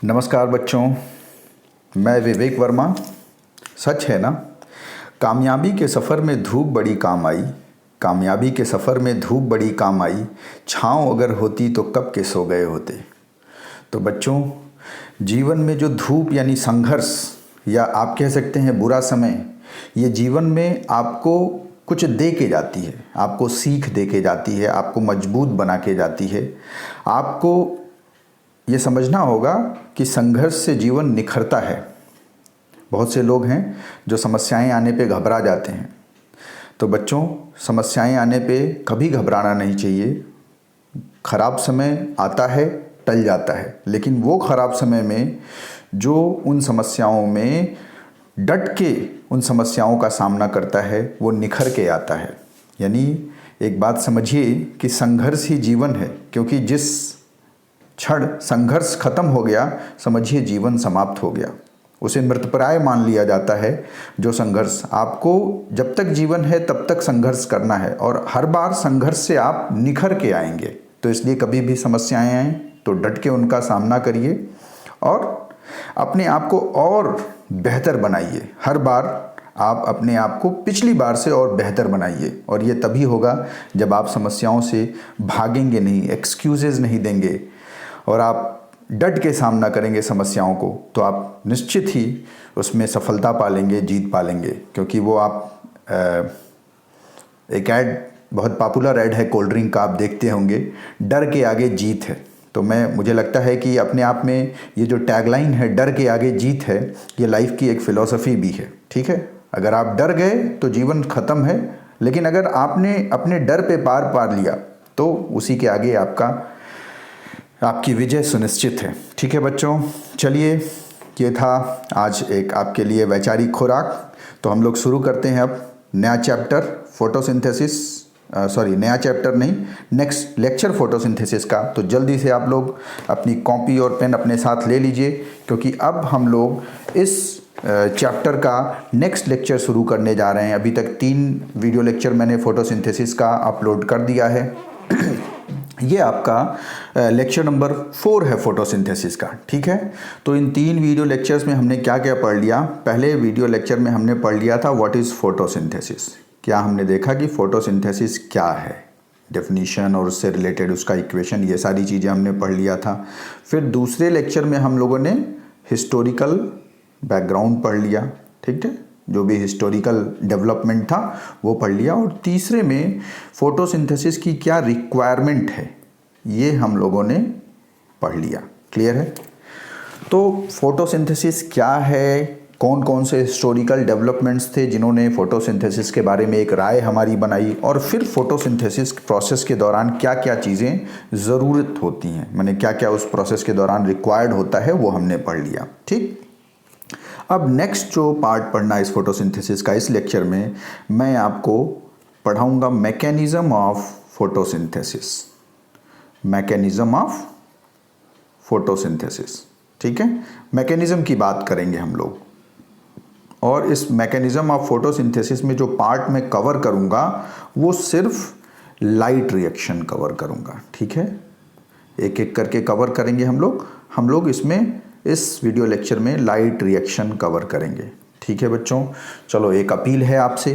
नमस्कार बच्चों, मैं विवेक वर्मा। सच है ना, कामयाबी के सफ़र में धूप बड़ी काम आई। कामयाबी के सफ़र में धूप बड़ी काम आई। छाँव अगर होती तो कब के सो गए होते। तो बच्चों, जीवन में जो धूप यानी संघर्ष या आप कह सकते हैं बुरा समय, ये जीवन में आपको कुछ दे के जाती है, आपको सीख दे के जाती है, आपको मजबूत बना के जाती है। आपको ये समझना होगा कि संघर्ष से जीवन निखरता है। बहुत से लोग हैं जो समस्याएं आने पे घबरा जाते हैं। तो बच्चों, समस्याएं आने पे कभी घबराना नहीं चाहिए। खराब समय आता है, टल जाता है, लेकिन वो खराब समय में जो उन समस्याओं में डट के उन समस्याओं का सामना करता है, वो निखर के आता है। यानी एक बात समझिए कि संघर्ष ही जीवन है, क्योंकि जिस क्षण संघर्ष खत्म हो गया, समझिए जीवन समाप्त हो गया। उसे मृतप्राय मान लिया जाता है जो संघर्ष। आपको जब तक जीवन है तब तक संघर्ष करना है, और हर बार संघर्ष से आप निखर के आएंगे। तो इसलिए कभी भी समस्याएं आएँ तो डट के उनका सामना करिए और अपने आप को और बेहतर बनाइए। हर बार आप अपने आप को पिछली बार से और बेहतर बनाइए, और ये तभी होगा जब आप समस्याओं से भागेंगे नहीं, एक्सक्यूजेज नहीं देंगे, और आप डट के सामना करेंगे समस्याओं को। तो आप निश्चित ही उसमें सफलता पा लेंगे, जीत पा लेंगे। क्योंकि वो आप एक ऐड, बहुत पॉपुलर ऐड है कोल्ड ड्रिंक का, आप देखते होंगे, डर के आगे जीत है। तो मुझे लगता है कि अपने आप में ये जो टैगलाइन है, डर के आगे जीत है, ये लाइफ की एक फ़िलॉसफ़ी भी है। ठीक है, अगर आप डर गए तो जीवन ख़त्म है, लेकिन अगर आपने अपने डर पे पार पा लिया तो उसी के आगे आपकी विजय सुनिश्चित है। ठीक है बच्चों, चलिए, ये था आज एक आपके लिए वैचारिक खुराक। तो हम लोग शुरू करते हैं अब नया चैप्टर फोटोसिंथेसिस, नया चैप्टर नहीं, नेक्स्ट लेक्चर फोटोसिंथेसिस का। तो जल्दी से आप लोग अपनी कॉपी और पेन अपने साथ ले लीजिए, क्योंकि अब हम लोग इस चैप्टर का नेक्स्ट लेक्चर शुरू करने जा रहे हैं। अभी तक 3 वीडियो लेक्चर मैंने फोटोसिंथेसिस का अपलोड कर दिया है। ये आपका लेक्चर नंबर 4 है फोटोसिंथेसिस का। ठीक है, तो इन 3 वीडियो लेक्चर्स में हमने क्या क्या पढ़ लिया। पहले वीडियो लेक्चर में हमने पढ़ लिया था व्हाट इज़ फोटोसिंथेसिस। क्या हमने देखा कि फोटोसिंथेसिस क्या है, डेफिनीशन और उससे रिलेटेड उसका इक्वेशन, ये सारी चीज़ें हमने पढ़ लिया था। फिर दूसरे लेक्चर में हम लोगों ने हिस्टोरिकल बैकग्राउंड पढ़ लिया। ठीक है, जो भी हिस्टोरिकल डेवलपमेंट था वो पढ़ लिया। और तीसरे में फोटोसिंथेसिस की क्या रिक्वायरमेंट है, ये हम लोगों ने पढ़ लिया। क्लियर है? तो फोटोसिंथेसिस क्या है, कौन कौन से हिस्टोरिकल डेवलपमेंट्स थे जिन्होंने फोटोसिंथेसिस के बारे में एक राय हमारी बनाई, और फिर फोटोसिंथेसिस प्रोसेस के दौरान क्या क्या चीज़ें ज़रूरत होती हैं, माने क्या क्या उस प्रोसेस के दौरान रिक्वायर्ड होता है, वो हमने पढ़ लिया। ठीक, अब नेक्स्ट जो पार्ट पढ़ना है इस फोटोसिंथेसिस का, इस लेक्चर में मैं आपको पढ़ाऊंगा mechanism of photosynthesis. Mechanism of photosynthesis. ठीक है, मैकेनिज्म की बात करेंगे हम लोग, और इस मैकेनिज्म ऑफ फोटोसिंथेसिस में जो पार्ट मैं कवर करूंगा वो सिर्फ लाइट रिएक्शन कवर करूंगा। ठीक है, एक एक करके कवर करेंगे हम लोग इसमें इस वीडियो लेक्चर में लाइट रिएक्शन कवर करेंगे। ठीक है बच्चों, चलो, एक अपील है आपसे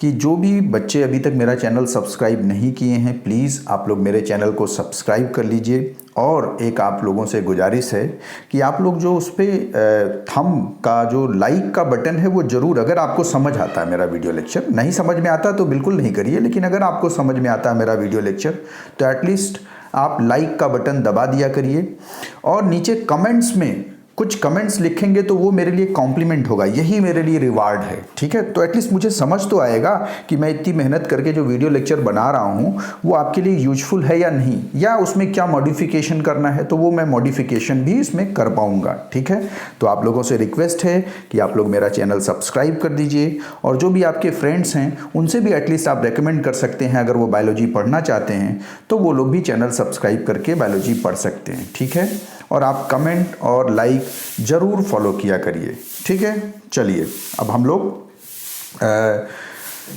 कि जो भी बच्चे अभी तक मेरा चैनल सब्सक्राइब नहीं किए हैं, प्लीज़ आप लोग मेरे चैनल को सब्सक्राइब कर लीजिए। और एक आप लोगों से गुजारिश है कि आप लोग जो उस पर थंब का जो लाइक का बटन है वो ज़रूर, अगर आपको समझ आता है मेरा वीडियो लेक्चर, नहीं समझ में आता तो बिल्कुल नहीं करिए, लेकिन अगर आपको समझ में आता है मेरा वीडियो लेक्चर तो एटलीस्ट आप लाइक का बटन दबा दिया करिए। और नीचे कमेंट्स में कुछ कमेंट्स लिखेंगे तो वो मेरे लिए कॉम्प्लीमेंट होगा, यही मेरे लिए रिवार्ड है। ठीक है, तो एटलीस्ट मुझे समझ तो आएगा कि मैं इतनी मेहनत करके जो वीडियो लेक्चर बना रहा हूँ वो आपके लिए यूजफुल है या नहीं, या उसमें क्या मॉडिफिकेशन करना है, तो वो मैं मॉडिफिकेशन भी इसमें कर पाऊँगा। ठीक है, तो आप लोगों से रिक्वेस्ट है कि आप लोग मेरा चैनल सब्सक्राइब कर दीजिए, और जो भी आपके फ्रेंड्स हैं उनसे भी एटलीस्ट आप रेकमेंड कर सकते हैं। अगर वो बायोलॉजी पढ़ना चाहते हैं तो वो लोग भी चैनल सब्सक्राइब करके बायोलॉजी पढ़ सकते हैं। ठीक है, और आप कमेंट और लाइक ज़रूर फॉलो किया करिए। ठीक है, चलिए अब हम लोग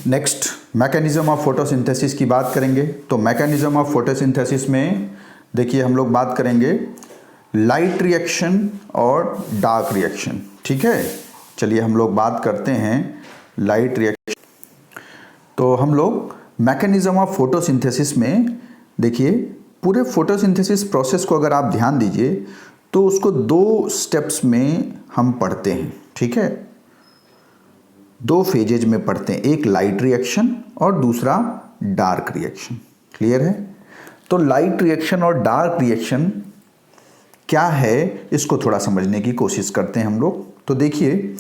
नेक्स्ट मैकेनिज्म ऑफ फोटोसिंथेसिस की बात करेंगे। तो मैकेनिज्म ऑफ फोटोसिंथेसिस में देखिए हम लोग बात करेंगे लाइट रिएक्शन और डार्क रिएक्शन। ठीक है, चलिए हम लोग बात करते हैं लाइट रिएक्शन। तो हम लोग मैकेनिज्म ऑफ फोटोसिंथेसिस में देखिए, पूरे फोटोसिंथेसिस प्रोसेस को अगर आप ध्यान दीजिए तो उसको 2 स्टेप्स में हम पढ़ते हैं। ठीक है, 2 फेजेज में पढ़ते हैं, एक लाइट रिएक्शन और दूसरा डार्क रिएक्शन। क्लियर है? तो लाइट रिएक्शन और डार्क रिएक्शन क्या है, इसको थोड़ा समझने की कोशिश करते हैं हम लोग। तो देखिए,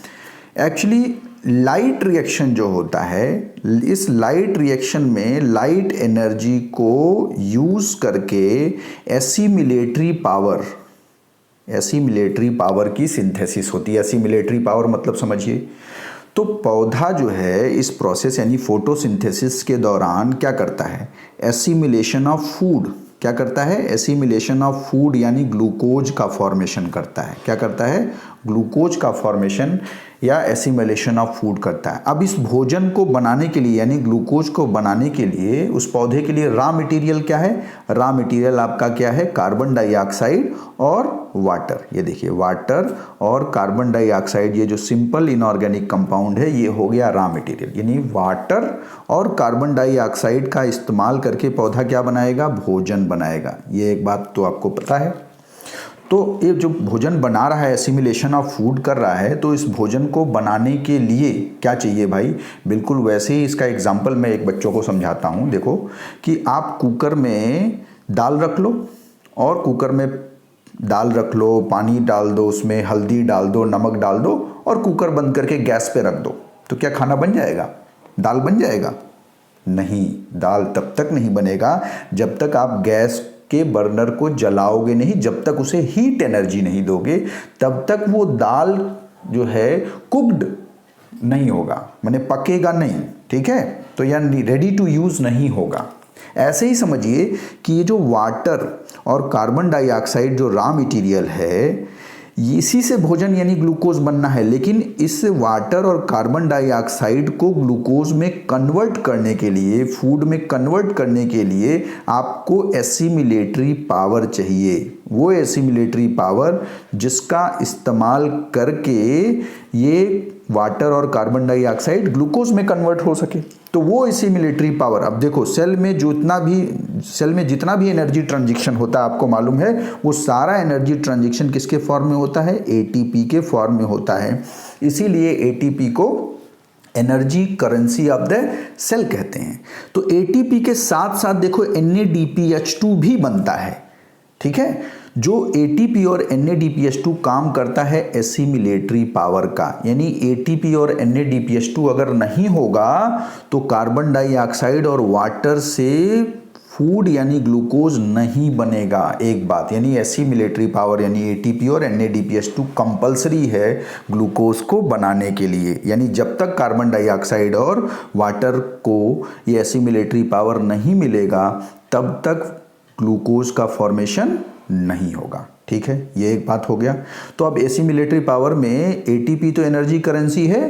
एक्चुअली लाइट रिएक्शन जो होता है, इस लाइट रिएक्शन में लाइट एनर्जी को यूज करके एसिमिलेटरी पावर की सिंथेसिस होती है। एसिमिलेटरी पावर मतलब समझिए, तो पौधा जो है इस प्रोसेस यानी फोटोसिंथेसिस के दौरान क्या करता है, एसिमिलेशन ऑफ फूड। क्या करता है? एसिमिलेशन ऑफ फूड यानी ग्लूकोज का फॉर्मेशन करता है। क्या करता है? ग्लूकोज का फॉर्मेशन या एसिमिलेशन ऑफ फूड करता है। अब इस भोजन को बनाने के लिए यानी ग्लूकोज को बनाने के लिए उस पौधे के लिए रॉ मटेरियल क्या है? रॉ मटेरियल आपका क्या है? कार्बन डाइऑक्साइड और वाटर। ये देखिए, वाटर और कार्बन डाइऑक्साइड, ये जो सिंपल इनऑर्गेनिक कंपाउंड है, ये हो गया रॉ मटेरियल। यानी वाटर और कार्बन डाइऑक्साइड का इस्तेमाल करके पौधा क्या बनाएगा? भोजन बनाएगा। ये एक बात तो आपको पता है। तो ये जो भोजन बना रहा है, एसिमिलेशन ऑफ फूड कर रहा है, तो इस भोजन को बनाने के लिए क्या चाहिए भाई? बिल्कुल वैसे ही इसका एग्जाम्पल मैं एक बच्चों को समझाता हूँ। देखो कि आप कुकर में दाल रख लो और कुकर में दाल रख लो, पानी डाल दो, उसमें हल्दी डाल दो, नमक डाल दो और कुकर बंद करके गैस पे रख दो, तो क्या खाना बन जाएगा? दाल बन जाएगा? नहीं, दाल तब तक नहीं बनेगा जब तक आप गैस के बर्नर को जलाओगे नहीं, जब तक उसे हीट एनर्जी नहीं दोगे, तब तक वो दाल जो है कुक्ड नहीं होगा, माने पकेगा नहीं। ठीक है, तो यानी रेडी टू यूज नहीं होगा। ऐसे ही समझिए कि ये जो वाटर और कार्बन डाइऑक्साइड जो रॉ मटेरियल है, इसी से भोजन यानी ग्लूकोज बनना है, लेकिन इस वाटर और कार्बन डाइऑक्साइड को ग्लूकोज में कन्वर्ट करने के लिए, फूड में कन्वर्ट करने के लिए आपको एसिमिलेटरी पावर चाहिए। वो एसिमिलेटरी पावर जिसका इस्तेमाल करके ये वाटर और कार्बन डाइऑक्साइड ग्लूकोज में कन्वर्ट हो सके, तो वो एसिमिलेटरी पावर। अब देखो, सेल में जितना भी एनर्जी ट्रांजिशन होता है, आपको मालूम है, वो सारा एनर्जी ट्रांजिशन किसके फॉर्म में होता है? एटीपी के फॉर्म में होता है। इसीलिए एटीपी को energy currency of the cell कहते हैं। तो एटीपी के साथ साथ देखो NADPH2 भी बनता है। ठीक है, जो ATP और NADPH2 काम करता है एसिमिलेटरी पावर का, यानी ATP और NADPH2 अगर नहीं होगा तो कार्बन डाइऑक्साइड और वाटर से फूड यानी ग्लूकोज नहीं बनेगा। एक बात, यानी एसिमिलेटरी पावर यानी ATP और NADPH2 कंपलसरी है ग्लूकोज को बनाने के लिए। यानी जब तक कार्बन डाइऑक्साइड और वाटर को ये एसिमिलेटरी पावर नहीं मिलेगा, तब तक ग्लूकोज का फॉर्मेशन नहीं होगा। ठीक है, ये एक बात हो गया। तो अब एसिमिलेटरी पावर में ATP तो एनर्जी करेंसी है,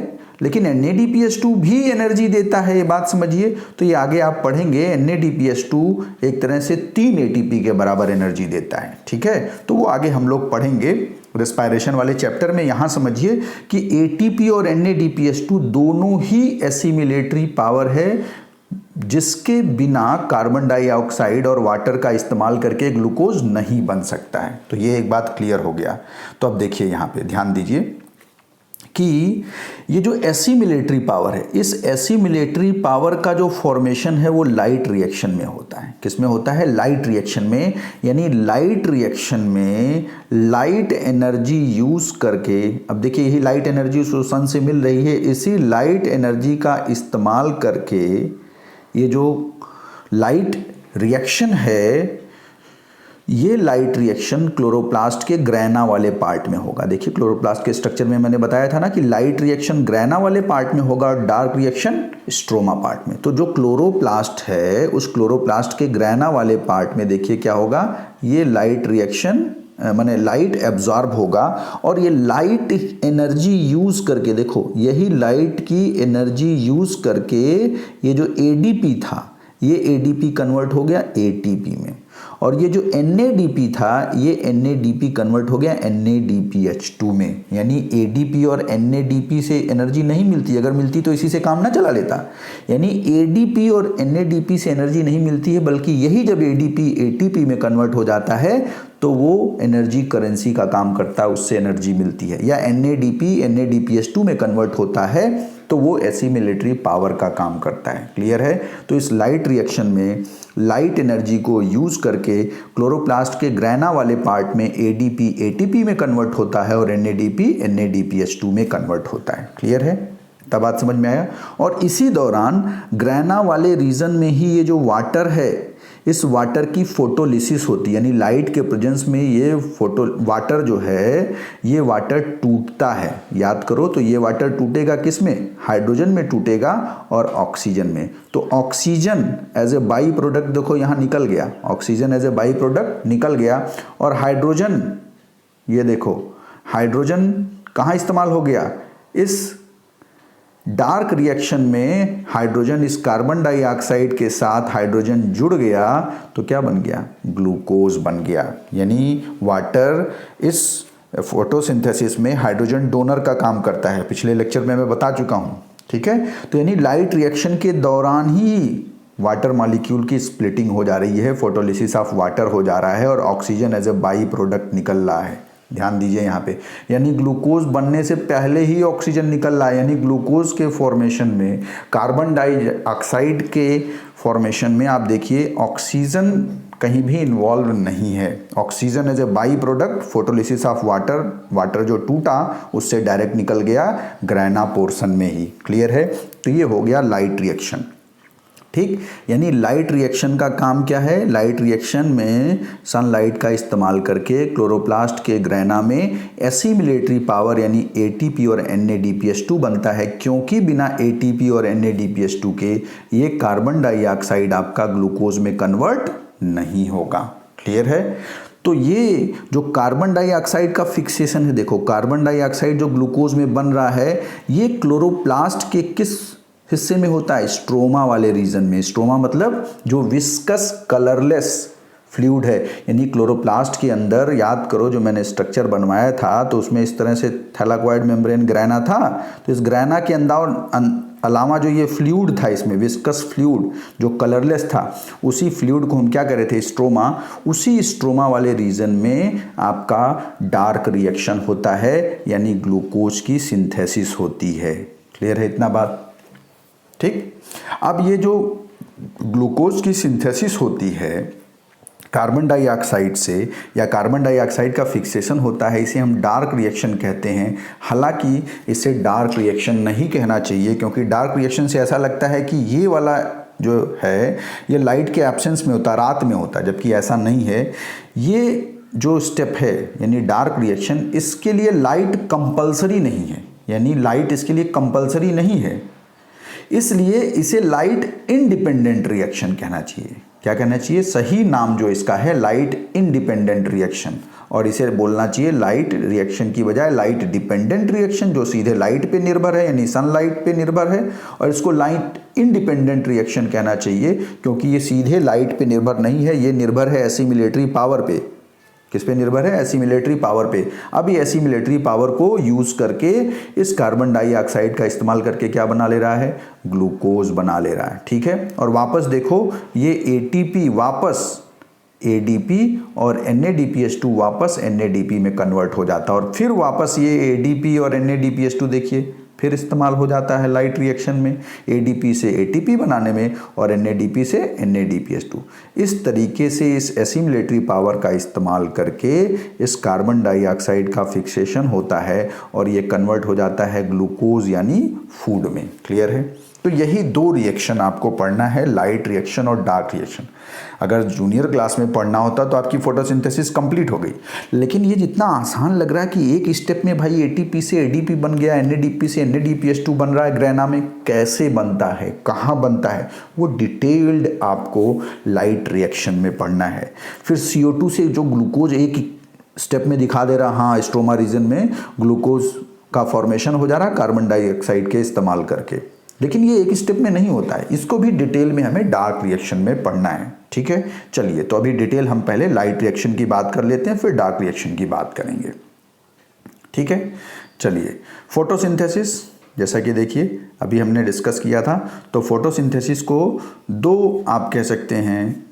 लेकिन NADPH2 भी एनर्जी देता है, ये बात समझिए। तो ये आगे आप पढ़ेंगे, NADPH2 एक तरह से 3 ATP के बराबर एनर्जी देता है। ठीक है, तो वो आगे हम लोग पढ़ेंगे रेस्पिरेशन वाले चैप्टर में। यहाँ समझिए कि ATP और NADPH2 दोनों ही एसिमिलेटरी पावर है, जिसके बिना कार्बन डाइऑक्साइड और वाटर का इस्तेमाल करके ग्लूकोज नहीं बन सकता है। तो ये एक बात क्लियर हो गया। तो अब देखिए, यहाँ पे ध्यान दीजिए कि ये जो एसिमिलेटरी पावर है, इस एसिमिलेटरी पावर का जो फॉर्मेशन है वो लाइट रिएक्शन में होता है। किस में होता है? लाइट रिएक्शन में। यानी लाइट रिएक्शन में लाइट एनर्जी यूज करके, अब देखिए यही लाइट एनर्जी सन से मिल रही है, इसी लाइट एनर्जी का इस्तेमाल करके ये जो लाइट रिएक्शन है, ये लाइट रिएक्शन क्लोरोप्लास्ट के ग्रैना वाले पार्ट में होगा। देखिए, क्लोरोप्लास्ट के स्ट्रक्चर में मैंने बताया था ना कि लाइट रिएक्शन ग्रैना वाले पार्ट में होगा और डार्क रिएक्शन स्ट्रोमा पार्ट में। तो जो क्लोरोप्लास्ट है, उस क्लोरोप्लास्ट के ग्रैना वाले पार्ट में देखिए क्या होगा, ये लाइट रिएक्शन माने लाइट एब्जॉर्ब होगा और ये लाइट एनर्जी यूज करके, देखो यही लाइट की एनर्जी यूज करके ये जो ADP था, ये ADP कन्वर्ट हो गया ATP में, और ये जो NADP था ये NADP कन्वर्ट हो गया NADPH2 में, यानी ADP और NADP से एनर्जी नहीं मिलती, अगर मिलती तो इसी से काम ना चला लेता। यानी ADP और NADP से एनर्जी नहीं मिलती है, बल्कि यही जब ADP ATP में कन्वर्ट हो जाता है तो वो एनर्जी करेंसी का काम करता है, उससे एनर्जी मिलती है। या NADP NADPH2 में कन्वर्ट होता है तो वो एसिमिलेटरी पावर का काम करता है। क्लियर है? तो इस लाइट रिएक्शन में लाइट एनर्जी को यूज करके क्लोरोप्लास्ट के ग्रैना वाले पार्ट में ADP ATP में कन्वर्ट होता है और NADP NADPH2 में कन्वर्ट होता है। क्लियर है? तब बात समझ में आया। और इसी दौरान ग्रैना वाले रीजन में ही ये जो वाटर है, इस वाटर की फोटोलिसिस होती है, यानी लाइट के प्रेजेंस में ये वाटर जो है ये वाटर टूटता है। याद करो तो ये वाटर टूटेगा किस में? हाइड्रोजन में टूटेगा और ऑक्सीजन में। तो oxygen as a by product देखो यहाँ निकल गया, oxygen as a by product निकल गया, और हाइड्रोजन ये देखो हाइड्रोजन कहाँ इस्तेमाल हो गया? इस डार्क रिएक्शन में हाइड्रोजन इस कार्बन डाइऑक्साइड के साथ हाइड्रोजन जुड़ गया तो क्या बन गया? ग्लूकोज बन गया। यानी वाटर इस फोटोसिंथेसिस में हाइड्रोजन डोनर का काम करता है, पिछले लेक्चर में मैं बता चुका हूँ। ठीक है? तो यानी लाइट रिएक्शन के दौरान ही वाटर मॉलिक्यूल की स्प्लिटिंग हो जा रही है, फोटोलिसिस ऑफ वाटर हो जा रहा है और oxygen as a by product निकल रहा है। ध्यान दीजिए यहाँ पे, यानी ग्लूकोज बनने से पहले ही ऑक्सीजन निकल रहा है। यानी ग्लूकोज के फॉर्मेशन में, कार्बन डाइऑक्साइड के फॉर्मेशन में आप देखिए ऑक्सीजन कहीं भी इन्वॉल्व नहीं है। Oxygen as a by product photolysis of water, water जो टूटा उससे डायरेक्ट निकल गया ग्रैना पोर्शन में ही। क्लियर है? तो ये हो गया लाइट रिएक्शन। ठीक, यानी लाइट रिएक्शन का काम क्या है? लाइट रिएक्शन में सनलाइट का इस्तेमाल करके क्लोरोप्लास्ट के ग्रैना में एसिमिलेटरी पावर यानी ATP और NADPH2 बनता है, क्योंकि बिना ATP और NADPH2 के ये कार्बन डाइऑक्साइड आपका ग्लूकोज में कन्वर्ट नहीं होगा। क्लियर है? तो ये जो कार्बन डाइऑक्साइड का फिक्सेशन है, देखो कार्बन डाइऑक्साइड जो ग्लूकोज में बन रहा है ये क्लोरोप्लास्ट के किस हिस्से में होता है? स्ट्रोमा वाले रीजन में। स्ट्रोमा मतलब जो विस्कस कलरलेस फ्लूइड है, यानी क्लोरोप्लास्ट के अंदर याद करो जो मैंने स्ट्रक्चर बनवाया था तो उसमें इस तरह से थैलाकोइड मेम्ब्रेन ग्रैना था, तो इस ग्रैना के अंदर अलावा जो ये फ्लूइड था इसमें विस्कस फ्लूइड जो कलरलेस था, उसी फ्लूइड को हम क्या कह रहे थे? स्ट्रोमा। उसी स्ट्रोमा वाले रीजन में आपका डार्क रिएक्शन होता है, यानी ग्लूकोज की सिंथेसिस होती है। क्लियर है इतना बात? ठीक, अब ये जो ग्लूकोज की सिंथेसिस होती है कार्बन डाइऑक्साइड से, या कार्बन डाइऑक्साइड का फिक्सेशन होता है, इसे हम डार्क रिएक्शन कहते हैं। हालांकि इसे डार्क रिएक्शन नहीं कहना चाहिए, क्योंकि डार्क रिएक्शन से ऐसा लगता है कि ये वाला जो है ये लाइट के एब्सेंस में होता, रात में होता, जबकि ऐसा नहीं है। ये जो स्टेप है यानी डार्क रिएक्शन, इसके लिए लाइट कंपल्सरी नहीं है, यानी लाइट इसके लिए कंपल्सरी नहीं है, इसलिए इसे लाइट इंडिपेंडेंट रिएक्शन कहना चाहिए। क्या कहना चाहिए? सही नाम जो इसका है लाइट इंडिपेंडेंट रिएक्शन, और इसे बोलना चाहिए लाइट रिएक्शन की बजाय लाइट डिपेंडेंट रिएक्शन, जो सीधे लाइट पे निर्भर है यानी सनलाइट पे निर्भर है, और इसको लाइट इंडिपेंडेंट रिएक्शन कहना चाहिए क्योंकि ये सीधे लाइट पे निर्भर नहीं है, ये निर्भर है एसिमिलेटरी पावर पे। किस पे निर्भर है? एसिमिलेटरी पावर पे। अब ये एसिमिलेटरी पावर को यूज करके इस कार्बन डाइऑक्साइड का इस्तेमाल करके क्या बना ले रहा है? ग्लूकोज बना ले रहा है। ठीक है, और वापस देखो ये ATP वापस ADP और NADPH2 वापस NADP में कन्वर्ट हो जाता है, और फिर वापस ये ADP और NADPH2 देखिए फिर इस्तेमाल हो जाता है लाइट रिएक्शन में, ADP से ATP बनाने में और NADP से NADPH2। इस तरीके से इस एसिमिलेटरी पावर का इस्तेमाल करके इस कार्बन डाइऑक्साइड का फिक्सेशन होता है और ये कन्वर्ट हो जाता है ग्लूकोज यानी फूड में। क्लियर है? तो यही दो रिएक्शन आपको पढ़ना है, लाइट रिएक्शन और डार्क रिएक्शन। अगर जूनियर क्लास में पढ़ना होता तो आपकी फोटोसिंथेसिस कंप्लीट हो गई, लेकिन ये जितना आसान लग रहा है कि एक स्टेप में भाई ATP से ADP बन गया, NADP से NADPH2 बन रहा है ग्रैना में, कैसे बनता है, कहाँ बनता है, वो डिटेल्ड आपको लाइट रिएक्शन में पढ़ना है। फिर CO2 से जो ग्लूकोज एक स्टेप में दिखा दे रहा, हाँ स्ट्रोमा रीजन में ग्लूकोज का फॉर्मेशन हो जा रहा है कार्बन डाइऑक्साइड के इस्तेमाल करके, लेकिन ये एक स्टेप में नहीं होता है, इसको भी डिटेल में हमें डार्क रिएक्शन में पढ़ना है। ठीक है, चलिए तो अभी डिटेल हम पहले लाइट रिएक्शन की बात कर लेते हैं, फिर डार्क रिएक्शन की बात करेंगे। ठीक है, चलिए फोटोसिंथेसिस, जैसा कि देखिए अभी हमने डिस्कस किया था, तो फोटोसिंथेसिस को दो आप कह सकते हैं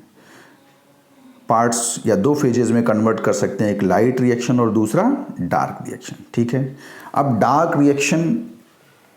पार्ट्स या दो फेजेस में कन्वर्ट कर सकते हैं, एक लाइट रिएक्शन और दूसरा डार्क रिएक्शन। ठीक है, अब डार्क रिएक्शन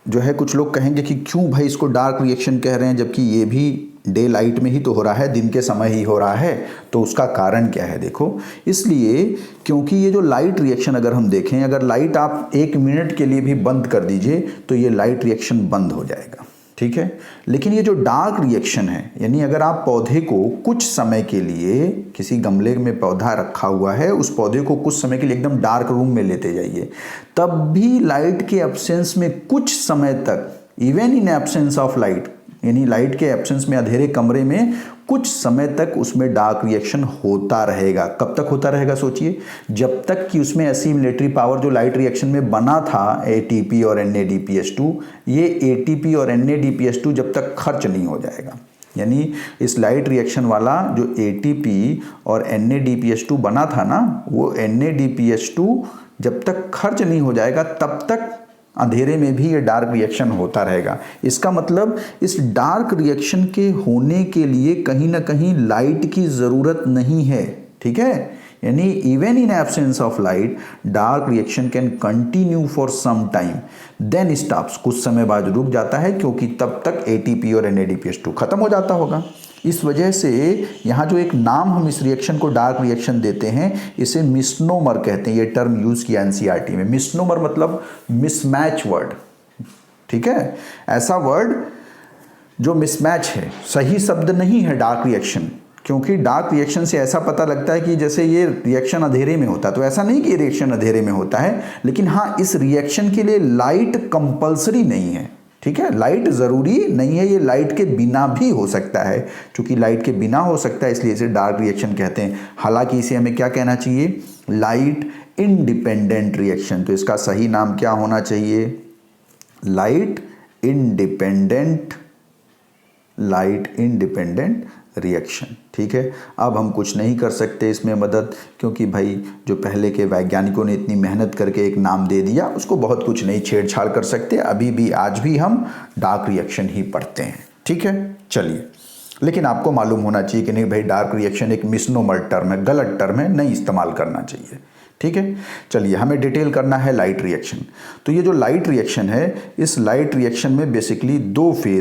जो है कुछ लोग कहेंगे कि क्यों भाई इसको डार्क रिएक्शन कह रहे हैं, जबकि ये भी डे लाइट में ही तो हो रहा है, दिन के समय ही हो रहा है। तो उसका कारण क्या है, देखो इसलिए क्योंकि ये जो लाइट रिएक्शन अगर हम देखें, अगर लाइट आप 1 मिनट के लिए भी बंद कर दीजिए तो ये लाइट रिएक्शन बंद हो जाएगा। ठीक है, लेकिन ये जो डार्क रिएक्शन है, यानी अगर आप पौधे को कुछ समय के लिए, किसी गमले में पौधा रखा हुआ है, उस पौधे को कुछ समय के लिए एकदम डार्क रूम में लेते जाइए, तब भी लाइट के एब्सेंस में कुछ समय तक, even in absence of light, यानी लाइट के एब्सेंस में अंधेरे कमरे में कुछ समय तक उसमें डार्क रिएक्शन होता रहेगा। कब तक होता रहेगा सोचिए, जब तक कि उसमें एसिमिलेटरी पावर जो लाइट रिएक्शन में बना था ATP और NADPH2, ये ATP और NADPH2 जब तक खर्च नहीं हो जाएगा। यानी इस लाइट रिएक्शन वाला जो ATP और NADPH2 बना था ना, वो NADPH2 जब तक खर्च नहीं हो जाएगा तब तक अंधेरे में भी ये डार्क रिएक्शन होता रहेगा। इसका मतलब इस डार्क रिएक्शन के होने के लिए कहीं ना कहीं लाइट की ज़रूरत नहीं है। ठीक है, यानी even in absence of light dark reaction can continue for some time, then stops, कुछ समय बाद रुक जाता है, क्योंकि तब तक ATP और NADPH2 खत्म हो जाता होगा। इस वजह से यहाँ जो एक नाम हम इस रिएक्शन को डार्क रिएक्शन देते हैं, इसे मिसनोमर कहते हैं। ये टर्म यूज़ किया NCERT में। मिसनोमर मतलब मिसमैच वर्ड। ठीक है, ऐसा वर्ड जो मिसमैच है, सही शब्द नहीं है डार्क रिएक्शन, क्योंकि डार्क रिएक्शन से ऐसा पता लगता है कि जैसे ये रिएक्शन अंधेरे में होता है, तो ऐसा नहीं कि ये रिएक्शन अंधेरे में होता है, लेकिन हाँ इस रिएक्शन के लिए लाइट कंपल्सरी नहीं है। ठीक है, लाइट ज़रूरी नहीं है, ये लाइट के बिना भी हो सकता है। चूंकि लाइट के बिना हो सकता है इसलिए इसे डार्क रिएक्शन कहते हैं। हालांकि इसे हमें क्या कहना चाहिए, लाइट इंडिपेंडेंट रिएक्शन। तो इसका सही नाम क्या होना चाहिए, लाइट इंडिपेंडेंट रिएक्शन। ठीक है, अब हम कुछ नहीं कर सकते इसमें मदद, क्योंकि भाई जो पहले के वैज्ञानिकों ने इतनी मेहनत करके एक नाम दे दिया, उसको बहुत कुछ नहीं छेड़छाड़ कर सकते। अभी भी आज भी हम डार्क रिएक्शन ही पढ़ते हैं। ठीक है, चलिए, लेकिन आपको मालूम होना चाहिए कि नहीं भाई डार्क रिएक्शन एक मिसनोमर टर्म है, गलत टर्म है, नहीं इस्तेमाल करना चाहिए। ठीक है, चलिए हमें डिटेल करना है लाइट रिएक्शन। तो ये जो लाइट रिएक्शन है, इस लाइट रिएक्शन में बेसिकली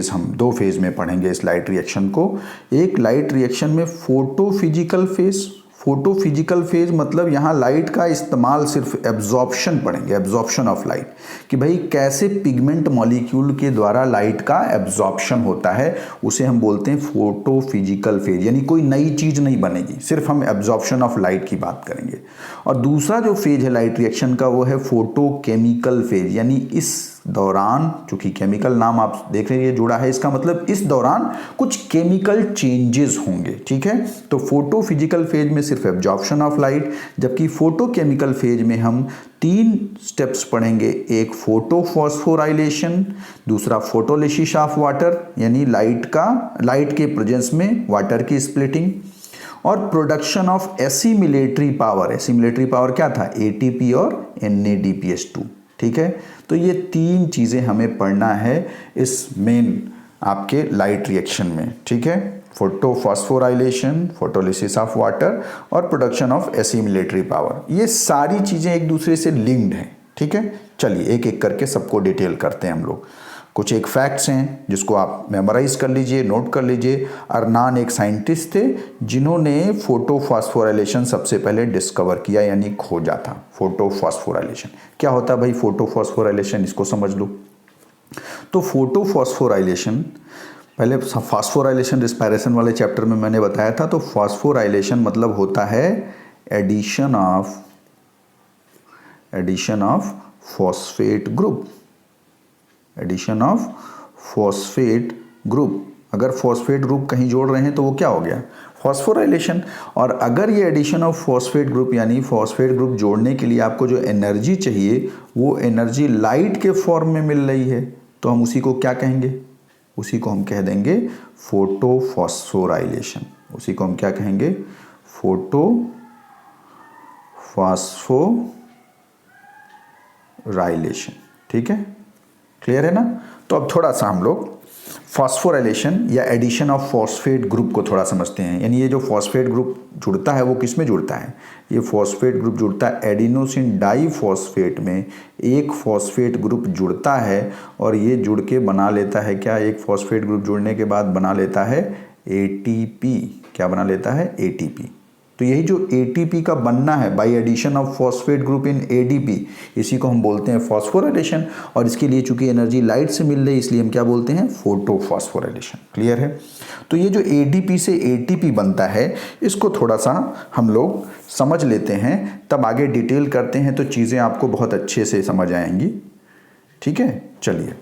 हम दो फेज में पढ़ेंगे इस लाइट रिएक्शन को। एक लाइट रिएक्शन में फोटोफिजिकल फेज। फोटोफिजिकल फेज मतलब यहाँ लाइट का इस्तेमाल सिर्फ एब्जॉर्प्शन पढ़ेंगे, एब्जॉर्प्शन ऑफ लाइट, कि भाई कैसे पिगमेंट मॉलिक्यूल के द्वारा लाइट का एब्जॉर्प्शन होता है, उसे हम बोलते हैं फोटोफिजिकल फेज। यानी कोई नई चीज़ नहीं बनेगी, सिर्फ हम एब्जॉर्प्शन ऑफ लाइट की बात करेंगे। और दूसरा जो फेज है लाइट रिएक्शन का, वो है फोटोकेमिकल फेज। यानी इस दौरान, चूंकि केमिकल नाम आप देख रहे हैं ये जुड़ा है, इसका मतलब इस दौरान कुछ केमिकल चेंजेस होंगे। ठीक है, तो फोटोफिजिकल फेज में सिर्फ एब्जॉर्प्शन ऑफ लाइट, जबकि फोटोकेमिकल फेज में हम 3 स्टेप्स पढ़ेंगे। एक फोटोफॉस्फोराइलेशन, दूसरा फोटोलिसिस ऑफ वाटर, यानी लाइट के प्रेजेंस में वाटर की स्प्लिटिंग, और production of assimilatory power. Assimilatory power क्या था, ATP और NADPH2। ठीक है, तो ये 3 चीज़ें हमें पढ़ना है इस मेन आपके लाइट रिएक्शन में। ठीक है, फोटोफॉस्फोराइलेशन, फोटोलिसिस ऑफ वाटर और प्रोडक्शन ऑफ एसिमिलेटरी पावर, ये सारी चीज़ें एक दूसरे से लिंक्ड हैं। ठीक है, चलिए एक एक करके सबको डिटेल करते हैं हम लोग। कुछ एक फैक्ट्स हैं जिसको आप मेमोराइज कर लीजिए, नोट कर लीजिए। अर्नान एक साइंटिस्ट थे जिन्होंने फोटोफॉस्फोराइलेशन सबसे पहले डिस्कवर किया, यानी खोजा था। फोटोफॉस्फोराइलेशन क्या होता है भाई, फोटोफॉस्फोराइलेशन इसको समझ लो। तो फोटोफॉस्फोराइलेशन, पहले फॉस्फोराइलेशन रिस्पायरेशन वाले चैप्टर में मैंने बताया था। तो फॉस्फोराइलेशन मतलब होता है addition of phosphate group. Addition of phosphate group, अगर फॉस्फेट ग्रुप कहीं जोड़ रहे हैं तो वो क्या हो गया, फॉस्फोराइलेशन। और अगर ये एडिशन ऑफ फॉस्फेट ग्रुप, यानी फॉस्फेट ग्रुप जोड़ने के लिए आपको जो एनर्जी चाहिए, वो एनर्जी लाइट के फॉर्म में मिल रही है, तो हम उसी को क्या कहेंगे, उसी को हम कह देंगे फोटोफॉस्फोराइलेशन। उसी को हम क्या कहेंगे, फोटो फास्फोराइलेशन। ठीक है, क्लियर है ना। तो अब थोड़ा सा हम लोग फॉस्फोराइलेशन या एडिशन ऑफ फॉस्फेट ग्रुप को थोड़ा समझते हैं। यानी ये जो फॉस्फेट ग्रुप जुड़ता है वो किस में जुड़ता है, ये फॉस्फेट ग्रुप जुड़ता है एडिनोसिन डाइफॉस्फेट में। एक फॉस्फेट ग्रुप जुड़ता है और ये जुड़ के बना लेता है क्या, एक फॉस्फेट ग्रुप जुड़ने के बाद बना लेता है एटीपी। क्या बना लेता है, एटीपी। तो यही जो एटीपी का बनना है by addition of phosphate group in ADP, इसी को हम बोलते हैं फॉस्फोराइलेशन। और इसके लिए चूंकि एनर्जी लाइट से मिल रही है इसलिए हम क्या बोलते हैं, फोटोफॉस्फोराइलेशन। क्लियर है। तो ये जो एडीपी से एटीपी बनता है इसको थोड़ा सा हम लोग समझ लेते हैं, तब आगे डिटेल करते हैं तो चीज़ें आपको बहुत अच्छे से समझ आएंगी। ठीक है, चलिए।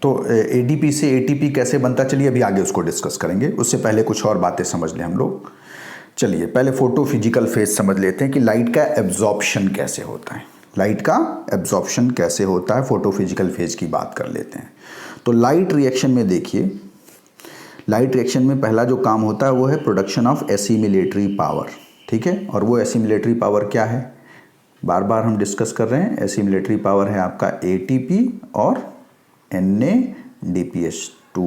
तो एडीपी से एटीपी कैसे बनता, चलिए अभी आगे उसको डिस्कस करेंगे। उससे पहले कुछ और बातें समझ लें हम लोग। चलिए पहले फोटो फिजिकल फेज समझ लेते हैं कि लाइट का एब्जॉर्प्शन कैसे होता है। लाइट का एब्जॉर्प्शन कैसे होता है, फोटो फिजिकल फेज की बात कर लेते हैं। तो लाइट रिएक्शन में देखिए, लाइट रिएक्शन में पहला जो काम होता है वो है प्रोडक्शन ऑफ एसिमिलेटरी पावर। ठीक है, और वो एसिमिलेटरी पावर क्या है, बार बार हम डिस्कस कर रहे हैं। एसिमिलेटरी पावर है आपका एटीपी और NADPH2,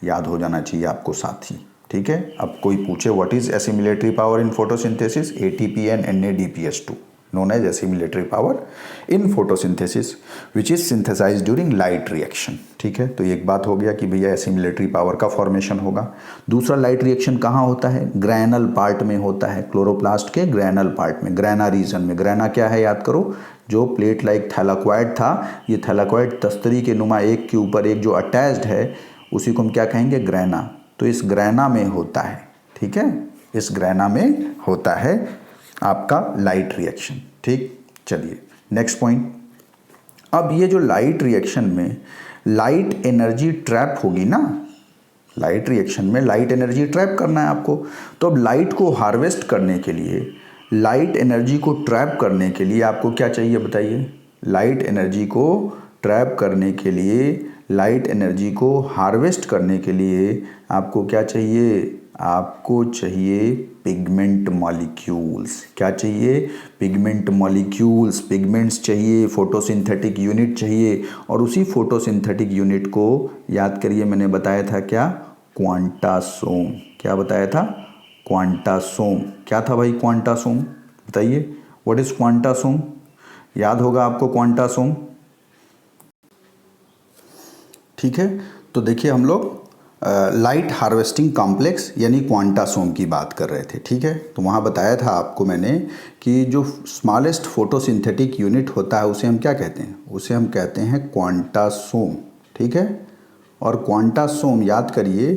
याद हो जाना चाहिए आपको साथ ही। ठीक है, अब कोई पूछे what is assimilatory power in photosynthesis, ATP and NADPH2 known as assimilatory power in photosynthesis which is synthesized during light reaction। ठीक है, तो एक बात हो गया कि भैया एसिमिलेटरी पावर का फॉर्मेशन होगा। दूसरा, लाइट रिएक्शन कहाँ होता है, ग्रैनल पार्ट में होता है, क्लोरोप्लास्ट के ग्रैनल पार्ट में, ग्रैना रीजन में। ग्रैना क्या है, याद करो, जो प्लेट लाइक थैलाक्वाइड था, ये थैलाक्वाइड तस्तरी के नुमा एक के ऊपर एक जो अटैच्ड है उसी को हम क्या कहेंगे, ग्रैना। तो इस ग्रैना में होता है, ठीक है, इस ग्रैना में होता है आपका लाइट रिएक्शन। ठीक, चलिए नेक्स्ट पॉइंट। अब ये जो लाइट रिएक्शन में लाइट एनर्जी ट्रैप होगी ना, लाइट रिएक्शन में लाइट एनर्जी ट्रैप करना है आपको। तो अब लाइट को हार्वेस्ट करने के लिए, लाइट एनर्जी को ट्रैप करने के लिए आपको क्या चाहिए बताइए। लाइट एनर्जी को ट्रैप करने के लिए, लाइट एनर्जी को हार्वेस्ट करने के लिए आपको क्या चाहिए, आपको चाहिए पिगमेंट मॉलिक्यूल्स। क्या चाहिए, पिगमेंट मॉलिक्यूल्स, पिगमेंट्स चाहिए, फोटोसिंथेटिक यूनिट चाहिए। और उसी फोटोसिंथेटिक यूनिट को याद करिए, मैंने बताया था क्या, क्वांटासोम। क्या बताया था, क्वांटासोम। क्या था भाई क्वांटासोम, बताइए व्हाट इज क्वांटासोम, याद होगा आपको क्वांटासोम। ठीक है, तो देखिए हम लोग लाइट हार्वेस्टिंग कॉम्प्लेक्स यानी क्वांटासोम की बात कर रहे थे। ठीक है, तो वहाँ बताया था आपको मैंने कि जो स्मॉलेस्ट फोटोसिंथेटिक यूनिट होता है उसे हम क्या कहते हैं, उसे हम कहते हैं क्वांटासोम। ठीक है, और क्वांटासोम याद करिए,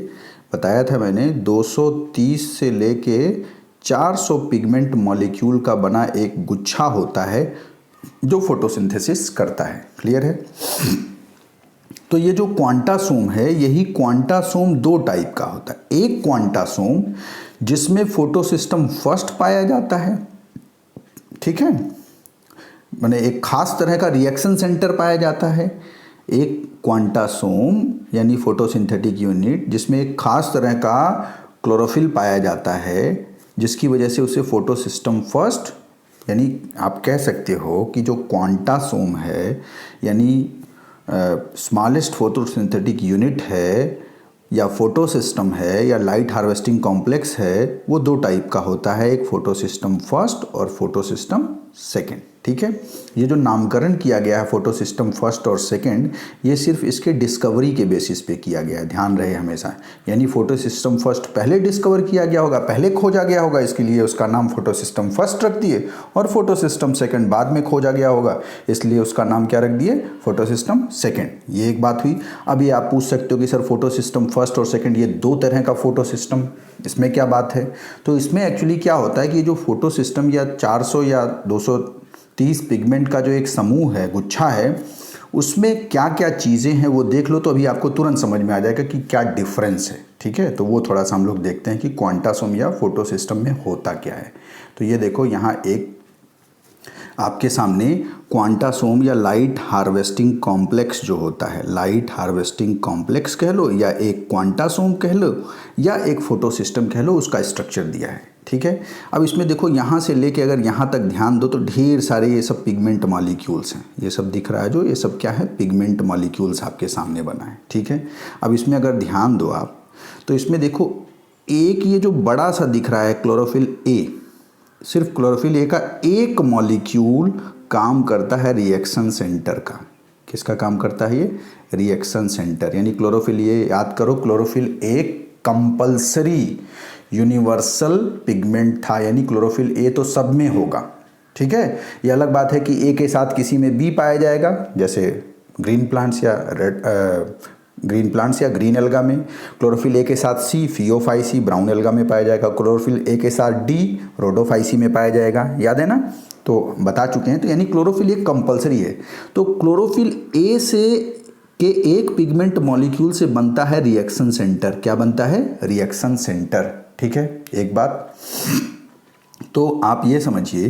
बताया था मैंने 230 से लेके 400 पिगमेंट मॉलिक्यूल का बना एक गुच्छा होता है जो फोटोसिंथेसिस करता है। क्लियर है। तो ये जो क्वांटासोम है, यही क्वांटासोम दो टाइप का होता है। एक क्वांटासोम जिसमें फोटोसिस्टम फर्स्ट पाया जाता है, ठीक है, माने एक खास तरह का रिएक्शन सेंटर पाया जाता है। एक क्वांटासोम यानी फोटोसिंथेटिक यूनिट जिसमें एक खास तरह का क्लोरोफिल पाया जाता है, जिसकी वजह से उसे फोटोसिस्टम फर्स्ट, यानी आप कह सकते हो कि जो क्वांटासोम है यानी स्मॉलेस्ट फोटोसिंथेटिक यूनिट है या फोटो सिस्टम है या लाइट हार्वेस्टिंग कॉम्प्लेक्स है, वो दो टाइप का होता है, एक फोटो सिस्टम फर्स्ट और फोटो सिस्टम सेकेंड। ठीक है, ये जो नामकरण किया गया है फोटो सिस्टम फर्स्ट और सेकेंड, ये सिर्फ इसके डिस्कवरी के बेसिस पे किया गया है, ध्यान रहे हमेशा। यानी फोटो सिस्टम फर्स्ट पहले डिस्कवर किया गया होगा, पहले खोजा गया होगा, इसके लिए उसका नाम फोटो सिस्टम फर्स्ट रख दिए, और फोटो सिस्टम सेकेंड बाद में खोजा गया होगा, इसलिए उसका नाम क्या रख दिए, फोटो सिस्टम सेकेंड। ये एक बात हुई। अब ये आप पूछ सकते हो कि सर फोटो सिस्टम फर्स्ट और सेकेंड ये दो तरह का फोटो सिस्टम, इसमें क्या बात है। तो इसमें एक्चुअली क्या होता है कि जो फोटो सिस्टम या 400 या 230 पिगमेंट का जो एक समूह है, गुच्छा है, उसमें क्या क्या चीज़ें हैं वो देख लो तो अभी आपको तुरंत समझ में आ जाएगा कि क्या डिफरेंस है। ठीक है, तो वो थोड़ा सा हम लोग देखते हैं कि क्वांटासोम या फोटो सिस्टम में होता क्या है। तो ये देखो, यहाँ एक आपके सामने क्वांटासोम या लाइट हार्वेस्टिंग कॉम्प्लेक्स जो होता है, लाइट हार्वेस्टिंग कॉम्प्लेक्स कह लो या एक क्वांटासोम कह लो या एक फोटो सिस्टम कह लो, उसका स्ट्रक्चर दिया है। ठीक है, अब इसमें देखो यहाँ से लेके अगर यहाँ तक ध्यान दो तो ढेर सारे ये सब पिगमेंट मॉलिक्यूल्स हैं। ये सब दिख रहा है जो, ये सब क्या है, पिगमेंट मॉलिक्यूल्स आपके सामने बना है। ठीक है, अब इसमें अगर ध्यान दो आप तो इसमें देखो एक ये जो बड़ा सा दिख रहा है क्लोरोफिल ए, सिर्फ क्लोरोफिल ए का एक मॉलिक्यूल काम करता है रिएक्शन सेंटर का। किसका काम करता है ये? Reaction centre. यानी क्लोरोफिल ए, याद करो chlorophyll A compulsory universal pigment था, यानी क्लोरोफिल ए तो सब में होगा। ठीक है, ये अलग बात है कि ए के साथ किसी में बी पाया जाएगा, जैसे ग्रीन प्लांट्स या ग्रीन एल्गा में। क्लोरोफिल ए के साथ सी, फियोफाइसी ब्राउन एल्गा में पाया जाएगा। क्लोरोफिल ए के साथ डी, रोडोफाइसी में पाया जाएगा। याद है ना, तो बता चुके हैं। तो यानी क्लोरोफिल ए कंपल्सरी है। तो क्लोरोफिल ए से के एक पिगमेंट मॉलिक्यूल से बनता है रिएक्शन सेंटर। क्या बनता है? Reaction centre. ठीक है, एक बात तो आप ये समझिए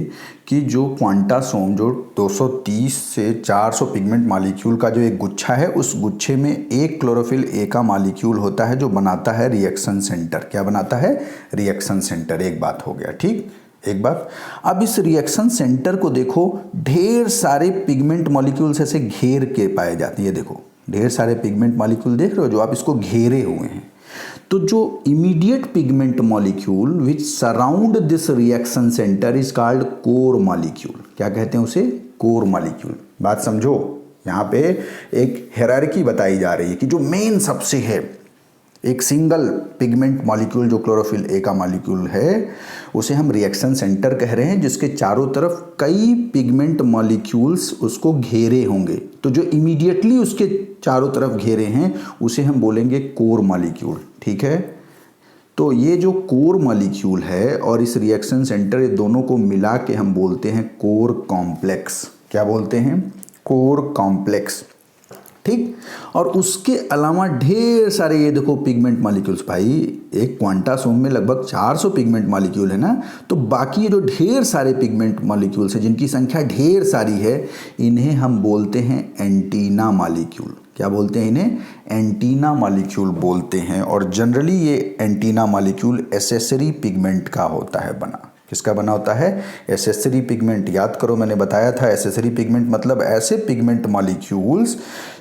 कि जो क्वांटासोम, जो 230 से 400 पिगमेंट मॉलिक्यूल का जो एक गुच्छा है, उस गुच्छे में एक क्लोरोफिल ए का मॉलिक्यूल होता है जो बनाता है रिएक्शन सेंटर। क्या बनाता है? Reaction centre. एक बात हो गया। ठीक, एक बात। अब इस रिएक्शन सेंटर को देखो, ढेर सारे पिगमेंट मॉलिक्यूल्स ऐसे घेर के पाए जाते हैं। ये देखो ढेर सारे पिगमेंट मॉलिक्यूल देख रहे हो जो आप इसको घेरे हुए हैं। तो जो immediate pigment molecule which surround this reaction centre is called core molecule. क्या कहते हैं उसे? Core molecule. बात समझो, यहाँ पे एक हायरार्की बताई जा रही है कि जो मेन सबसे है, एक सिंगल पिगमेंट मॉलिक्यूल जो क्लोरोफिल ए का मॉलिक्यूल है, उसे हम रिएक्शन सेंटर कह रहे हैं, जिसके चारों तरफ कई पिगमेंट मॉलिक्यूल्स उसको घेरे होंगे। तो जो इमीडिएटली उसके चारों तरफ घेरे हैं उसे हम बोलेंगे कोर मॉलिक्यूल। ठीक है, तो ये जो कोर मॉलिक्यूल है और इस रिएक्शन सेंटर, ये दोनों को मिला के हम बोलते हैं कोर कॉम्प्लेक्स। क्या बोलते हैं? Core complex. ठीक, और उसके अलावा ढेर सारे ये देखो पिगमेंट मॉलिक्यूल्स। भाई एक क्वांटासोम में लगभग 400 पिगमेंट मॉलिक्यूल है ना, तो बाकी ये जो ढेर सारे पिगमेंट मॉलिक्यूल्स हैं जिनकी संख्या ढेर सारी है, इन्हें हम बोलते हैं एंटीना मॉलिक्यूल। क्या बोलते हैं इन्हें? एंटीना मॉलिक्यूल बोलते हैं। और जनरली ये एंटीना मॉलिक्यूल एसेसरी पिगमेंट का होता है बना। किसका बना होता है? Accessory pigment. याद करो मैंने बताया था, एसेसरी पिगमेंट मतलब ऐसे पिगमेंट मॉलिक्यूल्स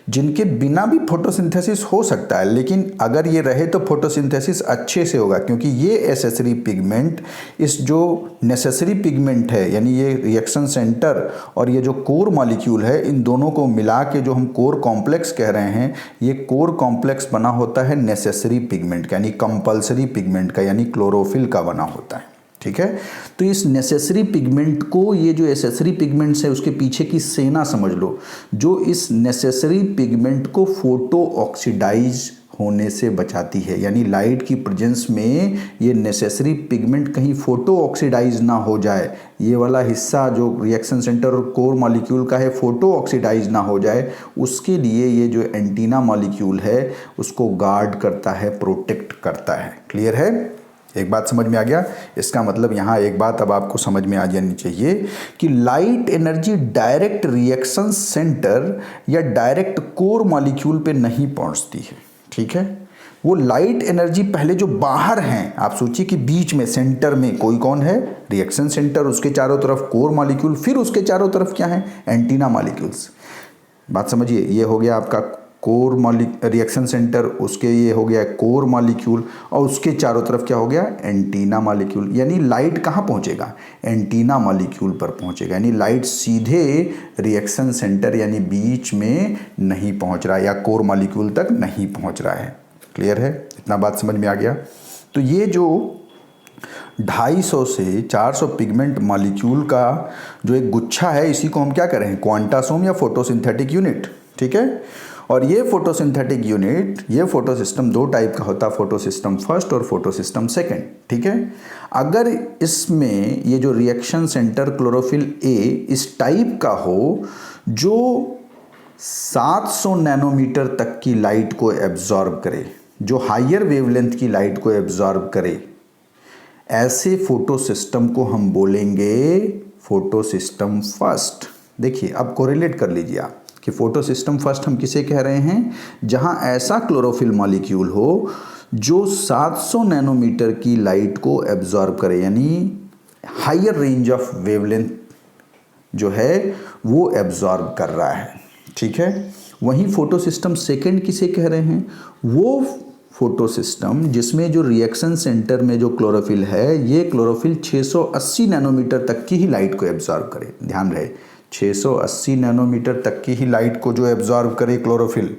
जिनके बिना भी फोटोसिंथेसिस हो सकता है, लेकिन अगर ये रहे तो फोटोसिंथेसिस अच्छे से होगा, क्योंकि ये एसेसरी पिगमेंट इस जो नेसेसरी पिगमेंट है, यानी ये रिएक्शन सेंटर और ये जो कोर मॉलिक्यूल है, इन दोनों को मिला के जो हम कोर कॉम्प्लेक्स कह रहे हैं, ये कोर कॉम्प्लेक्स बना होता है नेसेसरी पिगमेंट का, यानी कंपल्सरी पिगमेंट का, यानी क्लोरोफिल का बना होता है। ठीक है, तो इस नेसेसरी पिगमेंट को, ये जो एसेसरी पिगमेंट्स है उसके पीछे की सेना समझ लो, जो इस नेसेसरी पिगमेंट को फोटो ऑक्सीडाइज होने से बचाती है। यानी लाइट की प्रेजेंस में ये नेसेसरी पिगमेंट कहीं फोटो ऑक्सीडाइज ना हो जाए, ये वाला हिस्सा जो रिएक्शन सेंटर और कोर मॉलिक्यूल का है फोटो ऑक्सीडाइज ना हो जाए, उसके लिए ये जो एंटीना मॉलिक्यूल है उसको गार्ड करता है, प्रोटेक्ट करता है। क्लियर है? एक बात समझ में आ गया? इसका मतलब यहाँ एक बात अब आपको समझ में आ जानी चाहिए कि light energy direct reaction centre या डायरेक्ट कोर मॉलिक्यूल पे नहीं पहुँचती है। ठीक है, वो लाइट एनर्जी पहले जो बाहर हैं, आप सोचिए कि बीच में सेंटर में कोई कौन है? रिएक्शन सेंटर, उसके चारों तरफ कोर मॉलिक्यूल, फिर उसके चारों तरफ क्या है? Antenna molecules. बात समझिए, ये हो गया आपका कोर रिएक्शन सेंटर, उसके ये हो गया कोर मॉलिक्यूल, और उसके चारों तरफ क्या हो गया? Antenna molecule. यानी लाइट कहाँ पहुँचेगा? एंटीना मॉलिक्यूल पर पहुँचेगा। यानी लाइट सीधे रिएक्शन सेंटर यानी बीच में नहीं पहुँच रहा है, या कोर मॉलिक्यूल तक नहीं पहुँच रहा है। क्लियर है? इतना बात समझ में आ गया? तो ये जो 250 से 400 पिगमेंट मॉलिक्यूल का जो एक गुच्छा है, इसी को हम क्या करें? क्वांटासोम या फोटोसिंथेटिक यूनिट। ठीक है, और ये फोटोसिंथेटिक यूनिट, ये फोटो सिस्टम दो टाइप का होता है, फोटो सिस्टम फर्स्ट और फोटो सिस्टम सेकेंड। ठीक है, अगर इसमें ये जो रिएक्शन सेंटर क्लोरोफिल ए इस टाइप का हो जो 700 नैनोमीटर तक की लाइट को एब्जॉर्ब करे, जो हायर वेवलेंथ की लाइट को एब्जॉर्ब करे, ऐसे फोटो सिस्टम को हम बोलेंगे फोटो सिस्टम फर्स्ट। देखिए अब कोरिलेट कर लीजिए आप कि फोटो सिस्टम फर्स्ट हम किसे कह रहे हैं, जहां ऐसा क्लोरोफिल मॉलिक्यूल हो जो 700 नैनोमीटर की लाइट को एब्जॉर्ब करे, यानी हायर रेंज ऑफ वेवलेंथ जो है वो एब्जॉर्ब कर रहा है। ठीक है, वहीं फोटो सिस्टम सेकेंड किसे कह रहे हैं, वो फोटो सिस्टम जिसमें जो रिएक्शन सेंटर में जो क्लोरोफिल है, ये क्लोरोफिल 680 नैनोमीटर तक की ही लाइट को एब्जॉर्ब करे। ध्यान रहे, 680 नैनोमीटर तक की ही लाइट को जो एब्जॉर्ब करे क्लोरोफिल,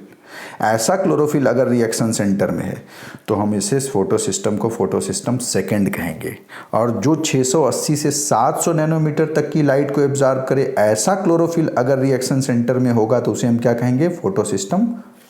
ऐसा क्लोरोफिल अगर रिएक्शन सेंटर में है तो हम इसे फोटो सिस्टम को फोटो सिस्टम सेकेंड कहेंगे। और जो 680 से 700 नैनोमीटर तक की लाइट को एब्जॉर्ब करे, ऐसा क्लोरोफिल अगर रिएक्शन सेंटर में होगा तो उसे हम क्या कहेंगे, फोटो सिस्टम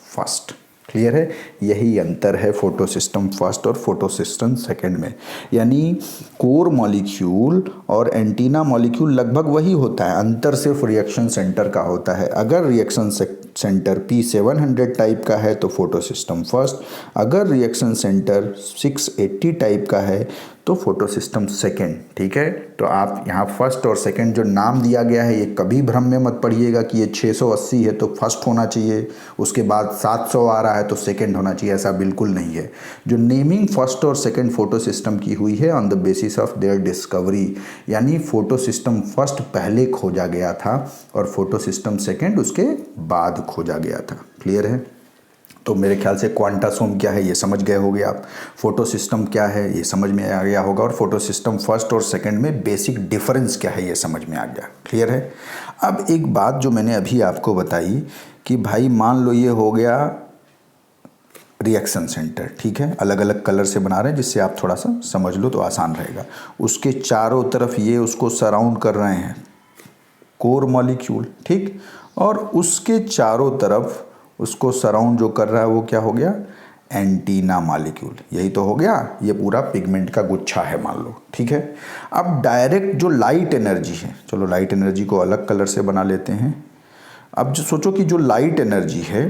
फर्स्ट। क्लियर है, यही अंतर है फोटो सिस्टम फर्स्ट और फोटो सिस्टम सेकेंड में। यानी कोर मॉलिक्यूल और एंटीना मॉलिक्यूल लगभग वही होता है, अंतर सिर्फ रिएक्शन सेंटर का होता है। अगर रिएक्शन सेंटर P700 टाइप का है तो फोटो सिस्टम फर्स्ट, अगर रिएक्शन सेंटर 680 टाइप का है तो फोटो सिस्टम सेकेंड। ठीक है, तो आप यहाँ फर्स्ट और सेकेंड जो नाम दिया गया है ये कभी भ्रम में मत पड़िएगा कि ये 680 है तो फर्स्ट होना चाहिए, उसके बाद 700 आ रहा है तो सेकेंड होना चाहिए, ऐसा बिल्कुल नहीं है। जो नेमिंग फर्स्ट और सेकेंड फोटो सिस्टम की हुई है on the basis of their discovery, यानी फोटो सिस्टम फर्स्ट पहले खोजा गया था और फोटो सिस्टम सेकेंड उसके बाद खोजा गया था। क्लियर है, तो मेरे ख्याल से क्वांटासोम क्या है ये समझ गए होगे आप, फोटो सिस्टम क्या है ये समझ में आ गया होगा, और फोटो सिस्टम फर्स्ट और सेकंड में बेसिक डिफरेंस क्या है ये समझ में आ गया। क्लियर है। अब एक बात जो मैंने अभी आपको बताई कि भाई मान लो ये हो गया रिएक्शन सेंटर, ठीक है, अलग अलग कलर से बना रहे हैं जिससे आप थोड़ा सा समझ लो तो आसान रहेगा। उसके चारों तरफ ये उसको सराउंड कर रहे हैं कोर मॉलिक्यूल, ठीक, और उसके चारों तरफ उसको सराउंड जो कर रहा है वो क्या हो गया, एंटीना मॉलिक्यूल। यही तो हो गया, ये पूरा पिगमेंट का गुच्छा है मान लो। ठीक है, अब डायरेक्ट जो लाइट एनर्जी है, चलो लाइट एनर्जी को अलग कलर से बना लेते हैं। अब जो सोचो कि जो लाइट एनर्जी है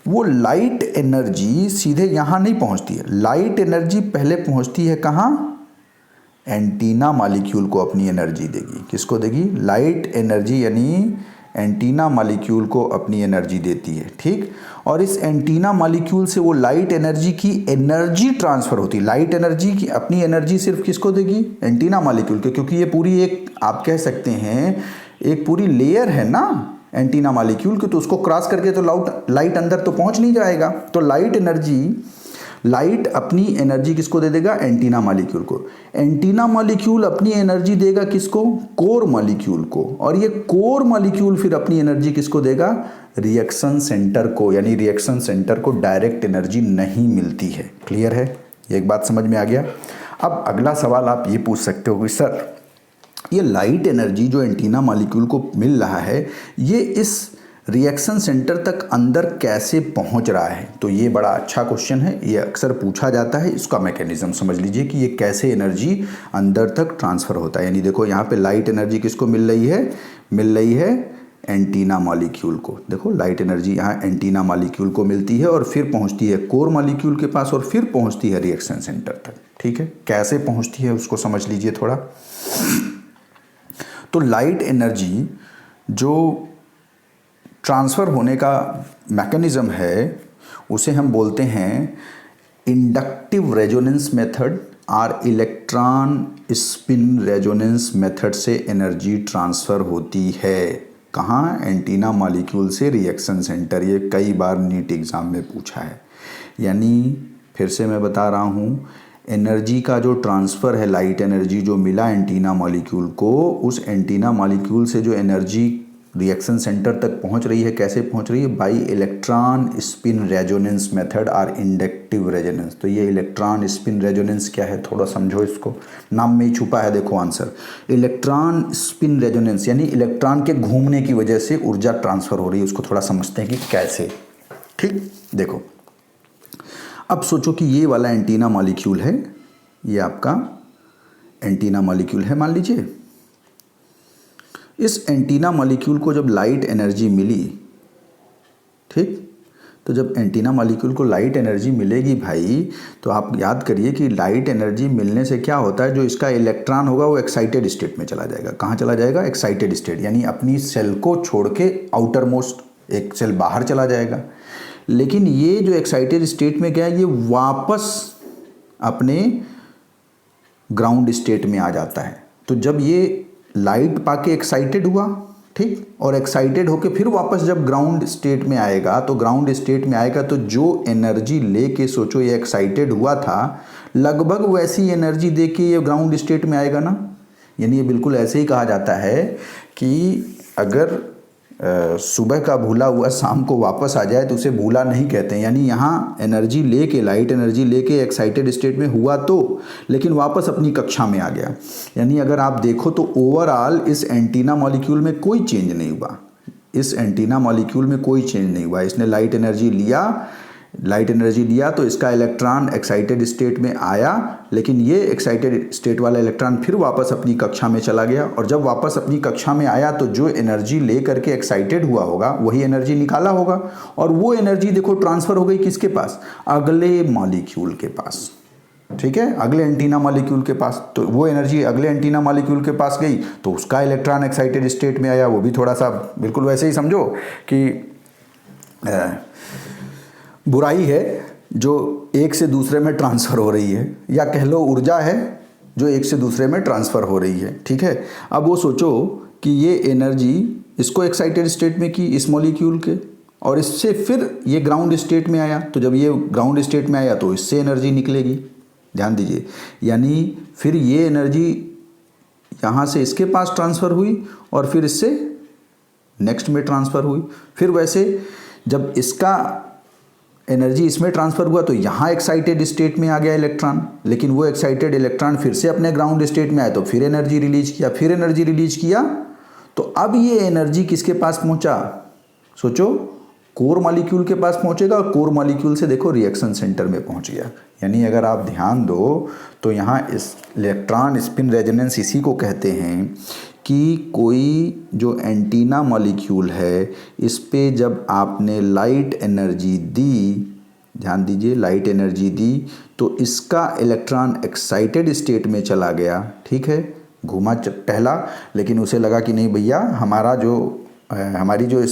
वो लाइट एनर्जी सीधे यहाँ नहीं पहुँचती है, लाइट एनर्जी पहले पहुँचती है कहाँ, एंटीना मॉलिक्यूल को अपनी एनर्जी देगी। किसको देगी, लाइट एनर्जी, यानी एंटीना मॉलिक्यूल को अपनी एनर्जी देती है। ठीक, और इस एंटीना मॉलिक्यूल से वो लाइट एनर्जी की एनर्जी ट्रांसफ़र होती है। लाइट एनर्जी की अपनी एनर्जी सिर्फ किसको देगी, एंटीना मॉलिक्यूल के, क्योंकि ये पूरी एक आप कह सकते हैं एक पूरी लेयर है ना एंटीना मॉलिक्यूल की, तो उसको क्रॉस करके तो लाइट अंदर तो पहुंच नहीं जाएगा। तो लाइट अपनी एनर्जी किसको दे देगा, एंटीना मॉलिक्यूल को। एंटीना मॉलिक्यूल अपनी एनर्जी देगा किसको, कोर मॉलिक्यूल को, और ये कोर मॉलिक्यूल फिर अपनी एनर्जी किसको देगा, रिएक्शन सेंटर को, यानी रिएक्शन सेंटर को डायरेक्ट एनर्जी नहीं मिलती है। क्लियर है, ये एक बात समझ में आ गया। अब अगला सवाल आप ये पूछ सकते हो कि सर ये लाइट एनर्जी जो एंटीना मॉलिक्यूल को मिल रहा है ये इस रिएक्शन सेंटर तक अंदर कैसे पहुंच रहा है। तो ये बड़ा अच्छा क्वेश्चन है, ये अक्सर पूछा जाता है। इसका मैकेनिज्म समझ लीजिए कि ये कैसे एनर्जी अंदर तक ट्रांसफ़र होता है। यानी देखो यहाँ पे लाइट एनर्जी किसको मिल रही है एंटीना मॉलिक्यूल को। देखो लाइट एनर्जी यहाँ एंटीना मॉलिक्यूल को मिलती है और फिर पहुँचती है कोर मॉलिक्यूल के पास और फिर पहुँचती है रिएक्शन सेंटर तक। ठीक है, कैसे पहुँचती है उसको समझ लीजिए थोड़ा। तो लाइट एनर्जी जो ट्रांसफ़र होने का मैकेनिज़्म है उसे हम बोलते हैं इंडक्टिव रेजोनेंस मेथड और इलेक्ट्रॉन स्पिन रेजोनेंस मेथड से एनर्जी ट्रांसफ़र होती है। कहाँ, एंटीना मॉलिक्यूल से रिएक्शन सेंटर। ये कई बार नीट एग्ज़ाम में पूछा है। यानी फिर से मैं बता रहा हूँ, एनर्जी का जो ट्रांसफ़र है, लाइट एनर्जी जो मिला एंटीना मॉलिक्यूल को, उस एंटीना मॉलिक्यूल से जो एनर्जी रिएक्शन सेंटर तक पहुंच रही है, कैसे पहुंच रही है, by electron spin resonance method और इंडक्टिव रेजोनेंस। तो ये इलेक्ट्रॉन स्पिन रेजोनेंस क्या है थोड़ा समझो इसको, नाम में ही छुपा है। देखो आंसर, इलेक्ट्रॉन स्पिन रेजोनेंस यानी इलेक्ट्रॉन के घूमने की वजह से ऊर्जा ट्रांसफ़र हो रही है। उसको थोड़ा समझते हैं कि कैसे। ठीक, देखो अब सोचो कि ये वाला एंटीना मॉलिक्यूल है, ये आपका एंटीना मॉलिक्यूल है मान लीजिए। इस एंटीना मॉलिक्यूल को जब लाइट एनर्जी मिली, ठीक, तो जब एंटीना मॉलिक्यूल को लाइट एनर्जी मिलेगी भाई, तो आप याद करिए कि लाइट एनर्जी मिलने से क्या होता है, जो इसका इलेक्ट्रॉन होगा वो एक्साइटेड स्टेट में चला जाएगा। कहाँ चला जाएगा? एक्साइटेड स्टेट, यानी अपनी सेल को छोड़ के आउटर मोस्ट एक सेल बाहर चला जाएगा। लेकिन ये जो एक्साइटेड स्टेट में क्या है, ये वापस अपने ग्राउंड स्टेट में आ जाता है। तो जब ये लाइट पाके एक्साइटेड हुआ, ठीक, और एक्साइटेड होके फिर वापस जब ग्राउंड स्टेट में आएगा, तो ग्राउंड स्टेट में आएगा तो जो एनर्जी लेके सोचो ये एक्साइटेड हुआ था, लगभग वैसी एनर्जी दे के ये ग्राउंड स्टेट में आएगा ना। यानी ये बिल्कुल ऐसे ही कहा जाता है कि अगर सुबह का भूला हुआ शाम को वापस आ जाए तो उसे भूला नहीं कहते हैं। यानी यहाँ एनर्जी लेके, लाइट एनर्जी लेके एक्साइटेड स्टेट में हुआ तो, लेकिन वापस अपनी कक्षा में आ गया। यानी अगर आप देखो तो ओवरऑल इस एंटीना मॉलिक्यूल में कोई चेंज नहीं हुआ, इस एंटीना मॉलिक्यूल में कोई चेंज नहीं हुआ। इसने लाइट एनर्जी लिया तो इसका इलेक्ट्रॉन एक्साइटेड स्टेट में आया, लेकिन ये एक्साइटेड स्टेट वाला इलेक्ट्रॉन फिर वापस अपनी कक्षा में चला गया, और जब वापस अपनी कक्षा में आया तो जो एनर्जी ले करके एक्साइटेड हुआ होगा वही एनर्जी निकाला होगा, और वो एनर्जी देखो ट्रांसफ़र हो गई किसके पास? अगले मॉलिक्यूल के पास, ठीक है, अगले एंटीना मॉलिक्यूल के पास। तो वो एनर्जी अगले एंटीना मॉलिक्यूल के पास गई तो उसका इलेक्ट्रॉन एक्साइटेड स्टेट में आया। वो भी थोड़ा सा बिल्कुल वैसे ही समझो कि बुराई है जो एक से दूसरे में ट्रांसफ़र हो रही है, या कह लो ऊर्जा है जो एक से दूसरे में ट्रांसफ़र हो रही है, ठीक है। अब वो सोचो कि ये एनर्जी इसको एक्साइटेड स्टेट में की, इस मॉलिक्यूल के, और इससे फिर ये ग्राउंड स्टेट में आया। तो जब ये ग्राउंड स्टेट में आया तो इससे एनर्जी निकलेगी, ध्यान दीजिए। यानी फिर ये एनर्जी यहाँ से इसके पास ट्रांसफ़र हुई और फिर इससे नेक्स्ट में ट्रांसफ़र हुई। फिर वैसे जब इसका एनर्जी इसमें ट्रांसफ़र हुआ तो यहाँ एक्साइटेड स्टेट में आ गया इलेक्ट्रॉन, लेकिन वो एक्साइटेड इलेक्ट्रॉन फिर से अपने ग्राउंड स्टेट में आया तो फिर एनर्जी रिलीज किया, तो अब ये एनर्जी किसके पास पहुँचा? सोचो, कोर मॉलिक्यूल के पास पहुँचेगा, और कोर मॉलिक्यूल से देखो रिएक्शन सेंटर में पहुँच गया। यानी अगर आप ध्यान दो तो यहाँ इस इलेक्ट्रॉन स्पिन रेजोनेंस इसी को कहते हैं कि कोई जो एंटीना मॉलिक्यूल है इस पे जब आपने लाइट एनर्जी दी, ध्यान दीजिए, लाइट एनर्जी दी, तो इसका इलेक्ट्रॉन एक्साइटेड स्टेट में चला गया, ठीक है, घूमा टहला, लेकिन उसे लगा कि नहीं भैया, हमारी जो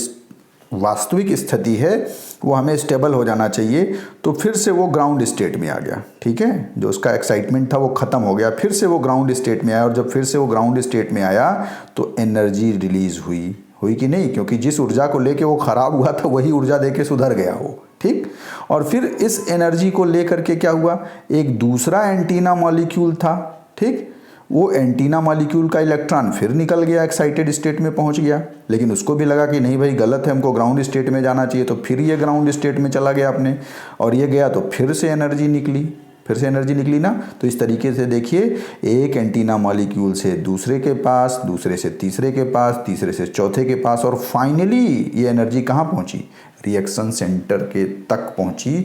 वास्तविक स्थिति है वो हमें स्टेबल हो जाना चाहिए, तो फिर से वो ग्राउंड स्टेट में आ गया, ठीक है। जो उसका एक्साइटमेंट था वो ख़त्म हो गया, फिर से वो ग्राउंड स्टेट में आया, और जब फिर से वो ग्राउंड स्टेट में आया तो एनर्जी रिलीज़ हुई कि नहीं, क्योंकि जिस ऊर्जा को लेके वो ख़राब हुआ था वही ऊर्जा देके सुधर गया वो, ठीक। और फिर इस एनर्जी को लेकर के क्या हुआ, एक दूसरा एंटीना मॉलिक्यूल था, ठीक, वो एंटीना मॉलिक्यूल का इलेक्ट्रॉन फिर निकल गया, एक्साइटेड स्टेट में पहुंच गया, लेकिन उसको भी लगा कि नहीं भाई गलत है, हमको ग्राउंड स्टेट में जाना चाहिए, तो फिर ये ग्राउंड स्टेट में चला गया अपने, और ये गया तो फिर से एनर्जी निकली ना। तो इस तरीके से देखिए, एक एंटीना मॉलिक्यूल से दूसरे के पास, दूसरे से तीसरे के पास, तीसरे से चौथे के पास, और फाइनली ये एनर्जी कहाँ पहुँची? रिएक्शन सेंटर के तक पहुँची।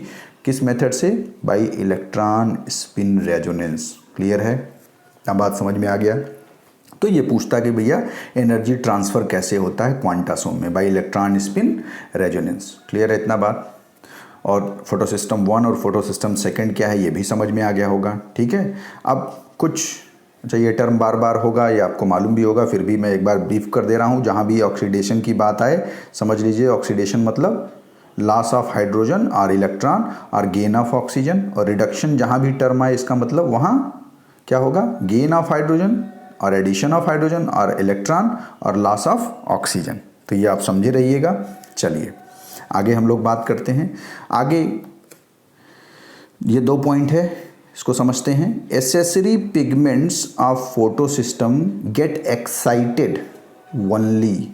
किस मेथड से? Bye electron spin resonance. Clear है? अब बात समझ में आ गया। तो ये पूछता कि भैया एनर्जी ट्रांसफ़र कैसे होता है क्वांटासोम में, bye electron spin resonance. Clear है इतना बात? और फोटो सिस्टम 1 और फोटो सिस्टम 2 क्या है ये भी समझ में आ गया होगा, ठीक है। अब कुछ, अच्छा ये टर्म बार बार होगा, ये आपको मालूम भी होगा, फिर भी मैं एक बार ब्रीफ कर दे रहा हूँ। जहाँ भी ऑक्सीडेशन की बात आए समझ लीजिए, ऑक्सीडेशन मतलब लॉस ऑफ हाइड्रोजन और इलेक्ट्रॉन और गेन ऑफ ऑक्सीजन, और रिडक्शन जहाँ भी टर्म आए इसका मतलब वहाँ क्या होगा? गेन ऑफ हाइड्रोजन और एडिशन ऑफ हाइड्रोजन और इलेक्ट्रॉन और लॉस ऑफ ऑक्सीजन। तो ये आप समझे रहिएगा। चलिए आगे हम लोग बात करते हैं। आगे ये 2 पॉइंट है, इसको समझते हैं। Accessory pigments of photo system get excited only.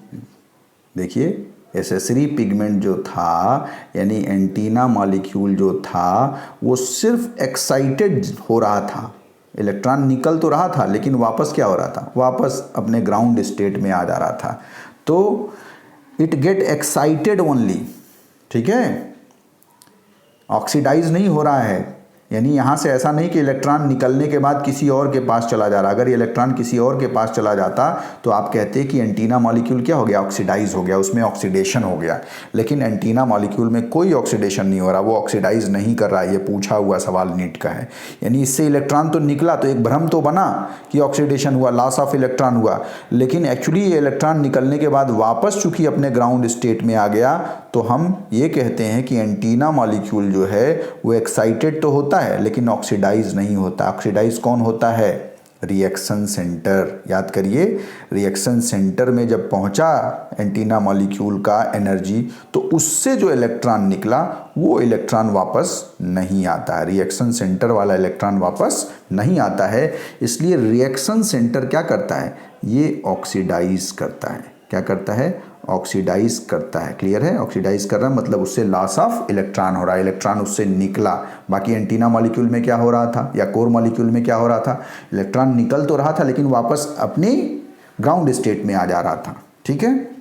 देखिए एसेसरी पिगमेंट जो था, यानी एंटीना मॉलिक्यूल जो था, वो सिर्फ एक्साइटेड हो रहा था, इलेक्ट्रॉन निकल तो रहा था लेकिन वापस क्या हो रहा था? वापस अपने ग्राउंड स्टेट में आ जा रहा था। तो इट गेट एक्साइटेड ओनली, ठीक है, ऑक्सीडाइज नहीं हो रहा है, यानी यहाँ से ऐसा नहीं कि इलेक्ट्रॉन निकलने के बाद किसी और के पास चला जा रहा। अगर ये इलेक्ट्रॉन किसी और के पास चला जाता तो आप कहते कि एंटीना मॉलिक्यूल क्या हो गया, ऑक्सीडाइज हो गया, उसमें ऑक्सीडेशन हो गया। लेकिन एंटीना मॉलिक्यूल में कोई ऑक्सीडेशन नहीं हो रहा, वो ऑक्सीडाइज नहीं कर रहा। ये पूछा हुआ सवाल नीट का है। यानी इससे इलेक्ट्रॉन तो निकला तो एक भ्रम तो बना कि ऑक्सीडेशन हुआ, लॉस ऑफ इलेक्ट्रॉन हुआ, लेकिन एक्चुअली ये इलेक्ट्रॉन निकलने के बाद वापस चूंकि अपने ग्राउंड स्टेट में आ गया तो हम ये कहते हैं कि एंटीना मॉलिक्यूल जो है वो एक्साइटेड तो होता है लेकिन ऑक्सीडाइज नहीं होता। ऑक्सीडाइज कौन होता है, रिएक्शन सेंटर। याद करिए, रिएक्शन सेंटर में जब पहुंचा एंटीना मॉलिक्यूल का एनर्जी तो उससे जो इलेक्ट्रॉन निकला वो इलेक्ट्रॉन वापस नहीं आता है। रिएक्शन सेंटर वाला इलेक्ट्रॉन वापस नहीं आता है। इसलिए रिएक्शन सेंटर क्या करता है, ये ऑक्सीडाइज करता है। क्या करता है, ऑक्सीडाइज करता है। क्लियर है, ऑक्सीडाइज कर रहा है मतलब उससे लॉस ऑफ इलेक्ट्रॉन हो रहा है, इलेक्ट्रॉन उससे निकला। बाकी एंटीना मॉलिक्यूल में क्या हो रहा था या कोर मॉलिक्यूल में क्या हो रहा था, इलेक्ट्रॉन निकल तो रहा था लेकिन वापस अपने ग्राउंड स्टेट में आ जा रहा था। ठीक है,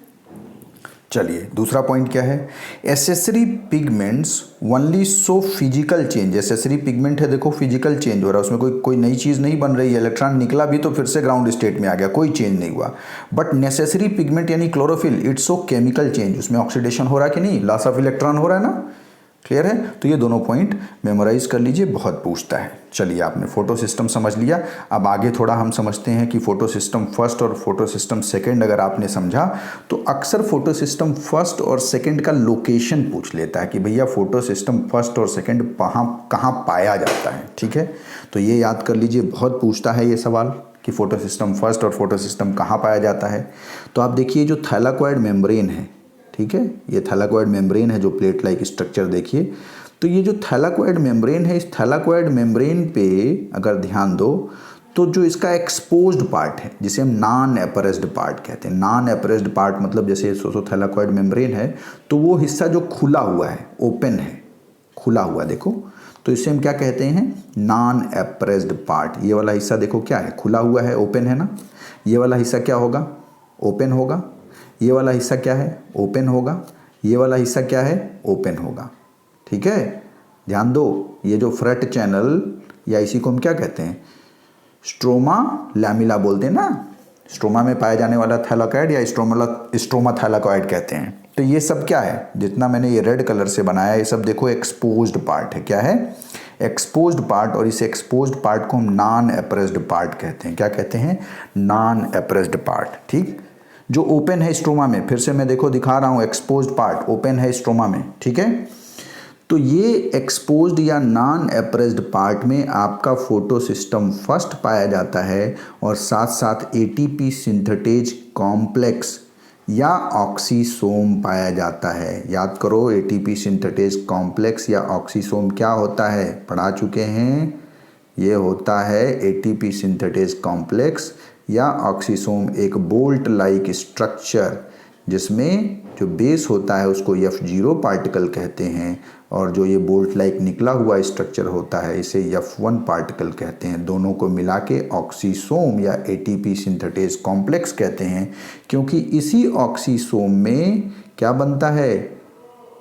चलिए दूसरा पॉइंट क्या है, accessory pigments only show physical change. Accessory pigment है, देखो फिजिकल चेंज हो रहा है, उसमें कोई नई चीज़ नहीं बन रही है। इलेक्ट्रॉन निकला भी तो फिर से ग्राउंड स्टेट में आ गया, कोई चेंज नहीं हुआ। बट नेसेसरी पिगमेंट यानी chlorophyll, it's show chemical change. उसमें ऑक्सीडेशन हो रहा है कि नहीं, लॉस ऑफ इलेक्ट्रॉन हो रहा है ना। क्लियर है, तो ये दोनों पॉइंट मेमोराइज कर लीजिए, बहुत पूछता है। चलिए आपने फोटो सिस्टम समझ लिया, अब आगे थोड़ा हम समझते हैं कि फोटो सिस्टम फर्स्ट और फोटो सिस्टम सेकेंड अगर आपने समझा तो अक्सर फोटो सिस्टम फर्स्ट और सेकेंड का लोकेशन पूछ लेता है कि भैया फोटो सिस्टम फर्स्ट और सेकेंड कहाँ पाया जाता है। ठीक है, तो ये याद कर लीजिए, बहुत पूछता है ये सवाल कि फोटो सिस्टम फर्स्ट और फोटो सिस्टम कहाँ पाया जाता है। तो आप देखिए जो थैलाकोइड मेम्ब्रेन है, ठीक है, ये थैलाकोइड मेम्ब्रेन है, जो प्लेट लाइक स्ट्रक्चर देखिए। तो ये जो थैलाकोइड मेम्ब्रेन है, इस थैलाकोइड मेम्ब्रेन पे अगर ध्यान दो तो जो इसका एक्सपोज्ड पार्ट है जिसे हम नॉन एपरेस्ड पार्ट कहते हैं। नॉन एपरेस्ड पार्ट मतलब जैसे थैलाकोइड मेम्ब्रेन है तो वो हिस्सा जो खुला हुआ है, ओपन है, खुला हुआ, देखो तो इसे हम क्या कहते हैं, नॉन एपरेस्ड पार्ट। ये वाला हिस्सा देखो क्या है, खुला हुआ है, ओपन है ना। ये वाला हिस्सा क्या होगा, ओपन होगा। ये वाला हिस्सा क्या है, ओपन होगा। ये वाला हिस्सा क्या है, ओपन होगा। ठीक है, ध्यान दो, ये जो फ्रंट चैनल या इसी को हम क्या कहते हैं, स्ट्रोमा लैमिला बोलते हैं ना। स्ट्रोमा में पाया जाने वाला थैलाकोइड या स्ट्रोमा थैलाकोइड कहते हैं। तो ये सब क्या है, जितना मैंने ये रेड कलर से बनाया ये सब देखो एक्सपोज्ड पार्ट है। क्या है, एक्सपोज्ड पार्ट। और इस एक्सपोज्ड पार्ट को हम नॉन एप्रेस्ड पार्ट कहते हैं। क्या कहते हैं, नॉन एप्रेस्ड पार्ट। ठीक, जो ओपन है स्ट्रोमा में, फिर से मैं देखो दिखा रहा हूँ, एक्सपोज्ड पार्ट ओपन है स्ट्रोमा में। ठीक है, तो ये एक्सपोज्ड या नॉन एप्रेस्ड पार्ट में आपका फोटो सिस्टम फर्स्ट पाया जाता है और साथ साथ एटीपी सिंथेटेज कॉम्प्लेक्स या ऑक्सीसोम पाया जाता है। याद करो, एटीपी सिंथेटेज कॉम्प्लेक्स या ऑक्सीसोम क्या होता है, पढ़ा चुके हैं। ये होता है एटीपी सिंथेटेज कॉम्प्लेक्स या ऑक्सीसोम, एक बोल्ट लाइक स्ट्रक्चर जिसमें जो बेस होता है उसको F0 पार्टिकल कहते हैं और जो ये बोल्ट लाइक निकला हुआ स्ट्रक्चर होता है इसे F1 पार्टिकल कहते हैं। दोनों को मिला के ऑक्सीसोम या एटीपी सिंथेटेज कॉम्प्लेक्स कहते हैं, क्योंकि इसी ऑक्सीसोम में क्या बनता है,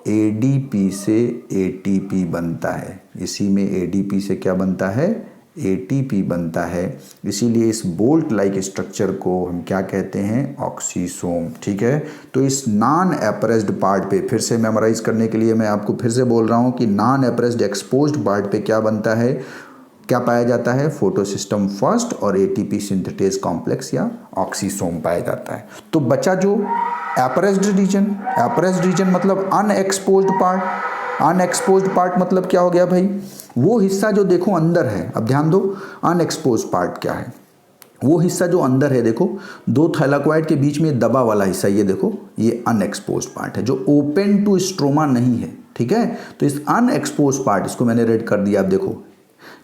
एडीपी से एटीपी बनता है। इसी में एडीपी से क्या बनता है, एटीपी बनता है। इसीलिए इस बोल्ट लाइक स्ट्रक्चर को हम क्या कहते हैं, ऑक्सीसोम। ठीक है, तो इस नॉन एप्रेस्ड पार्ट पे फिर से मेमोराइज करने के लिए मैं आपको फिर से बोल रहा हूँ कि नॉन एप्रेस्ड एक्सपोज्ड पार्ट पे क्या बनता है, क्या पाया जाता है, फोटो सिस्टम फर्स्ट और एटीपी सिंथेटेज कॉम्प्लेक्स या ऑक्सीसोम पाया जाता है। तो बचा जो एप्रेस्ड रीजन। एप्रेस्ड रीजन मतलब अनएक्सपोज्ड पार्ट। अनएक्सपोज्ड पार्ट मतलब क्या हो गया भाई, वो हिस्सा जो देखो अंदर है। अब ध्यान दो, अनएक्सपोज्ड पार्ट क्या है, वो हिस्सा जो अंदर है, देखो दो थैलाकोइड के बीच में दबा वाला हिस्सा, ये देखो ये अनएक्सपोज्ड पार्ट है जो ओपन टू स्ट्रोमा नहीं है। ठीक है, तो इस अनएक्सपोज्ड पार्ट, इसको मैंने रेड कर दिया, आप देखो।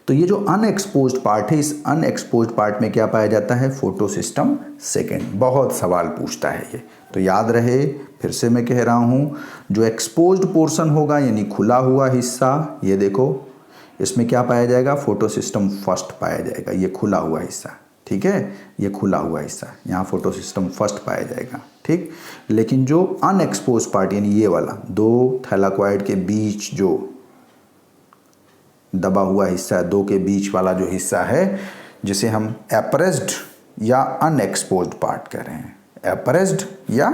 तो ये जो अनएक्सपोज्ड पार्ट है, इस अनएक्सपोज्ड पार्ट में क्या पाया जाता है, फोटो सिस्टम सेकेंड। बहुत सवाल पूछता है ये, तो याद रहे, फिर से मैं कह रहा हूँ, जो एक्सपोज्ड पोर्शन होगा यानी खुला हुआ हिस्सा, ये देखो इसमें क्या पाया जाएगा, फोटो सिस्टम फर्स्ट पाया जाएगा, ये खुला हुआ हिस्सा। ठीक है, ये खुला हुआ हिस्सा, यहाँ फोटो सिस्टम फर्स्ट पाया जाएगा। ठीक, लेकिन जो अनएक्सपोज पार्ट यानी ये वाला, दो थैलाकोइड के बीच जो दबा हुआ हिस्सा है, दो के बीच वाला जो हिस्सा है, जिसे हम एप्रेस्ड या अनएक्सपोज्ड पार्ट कह रहे हैं। एप्रेस्ड या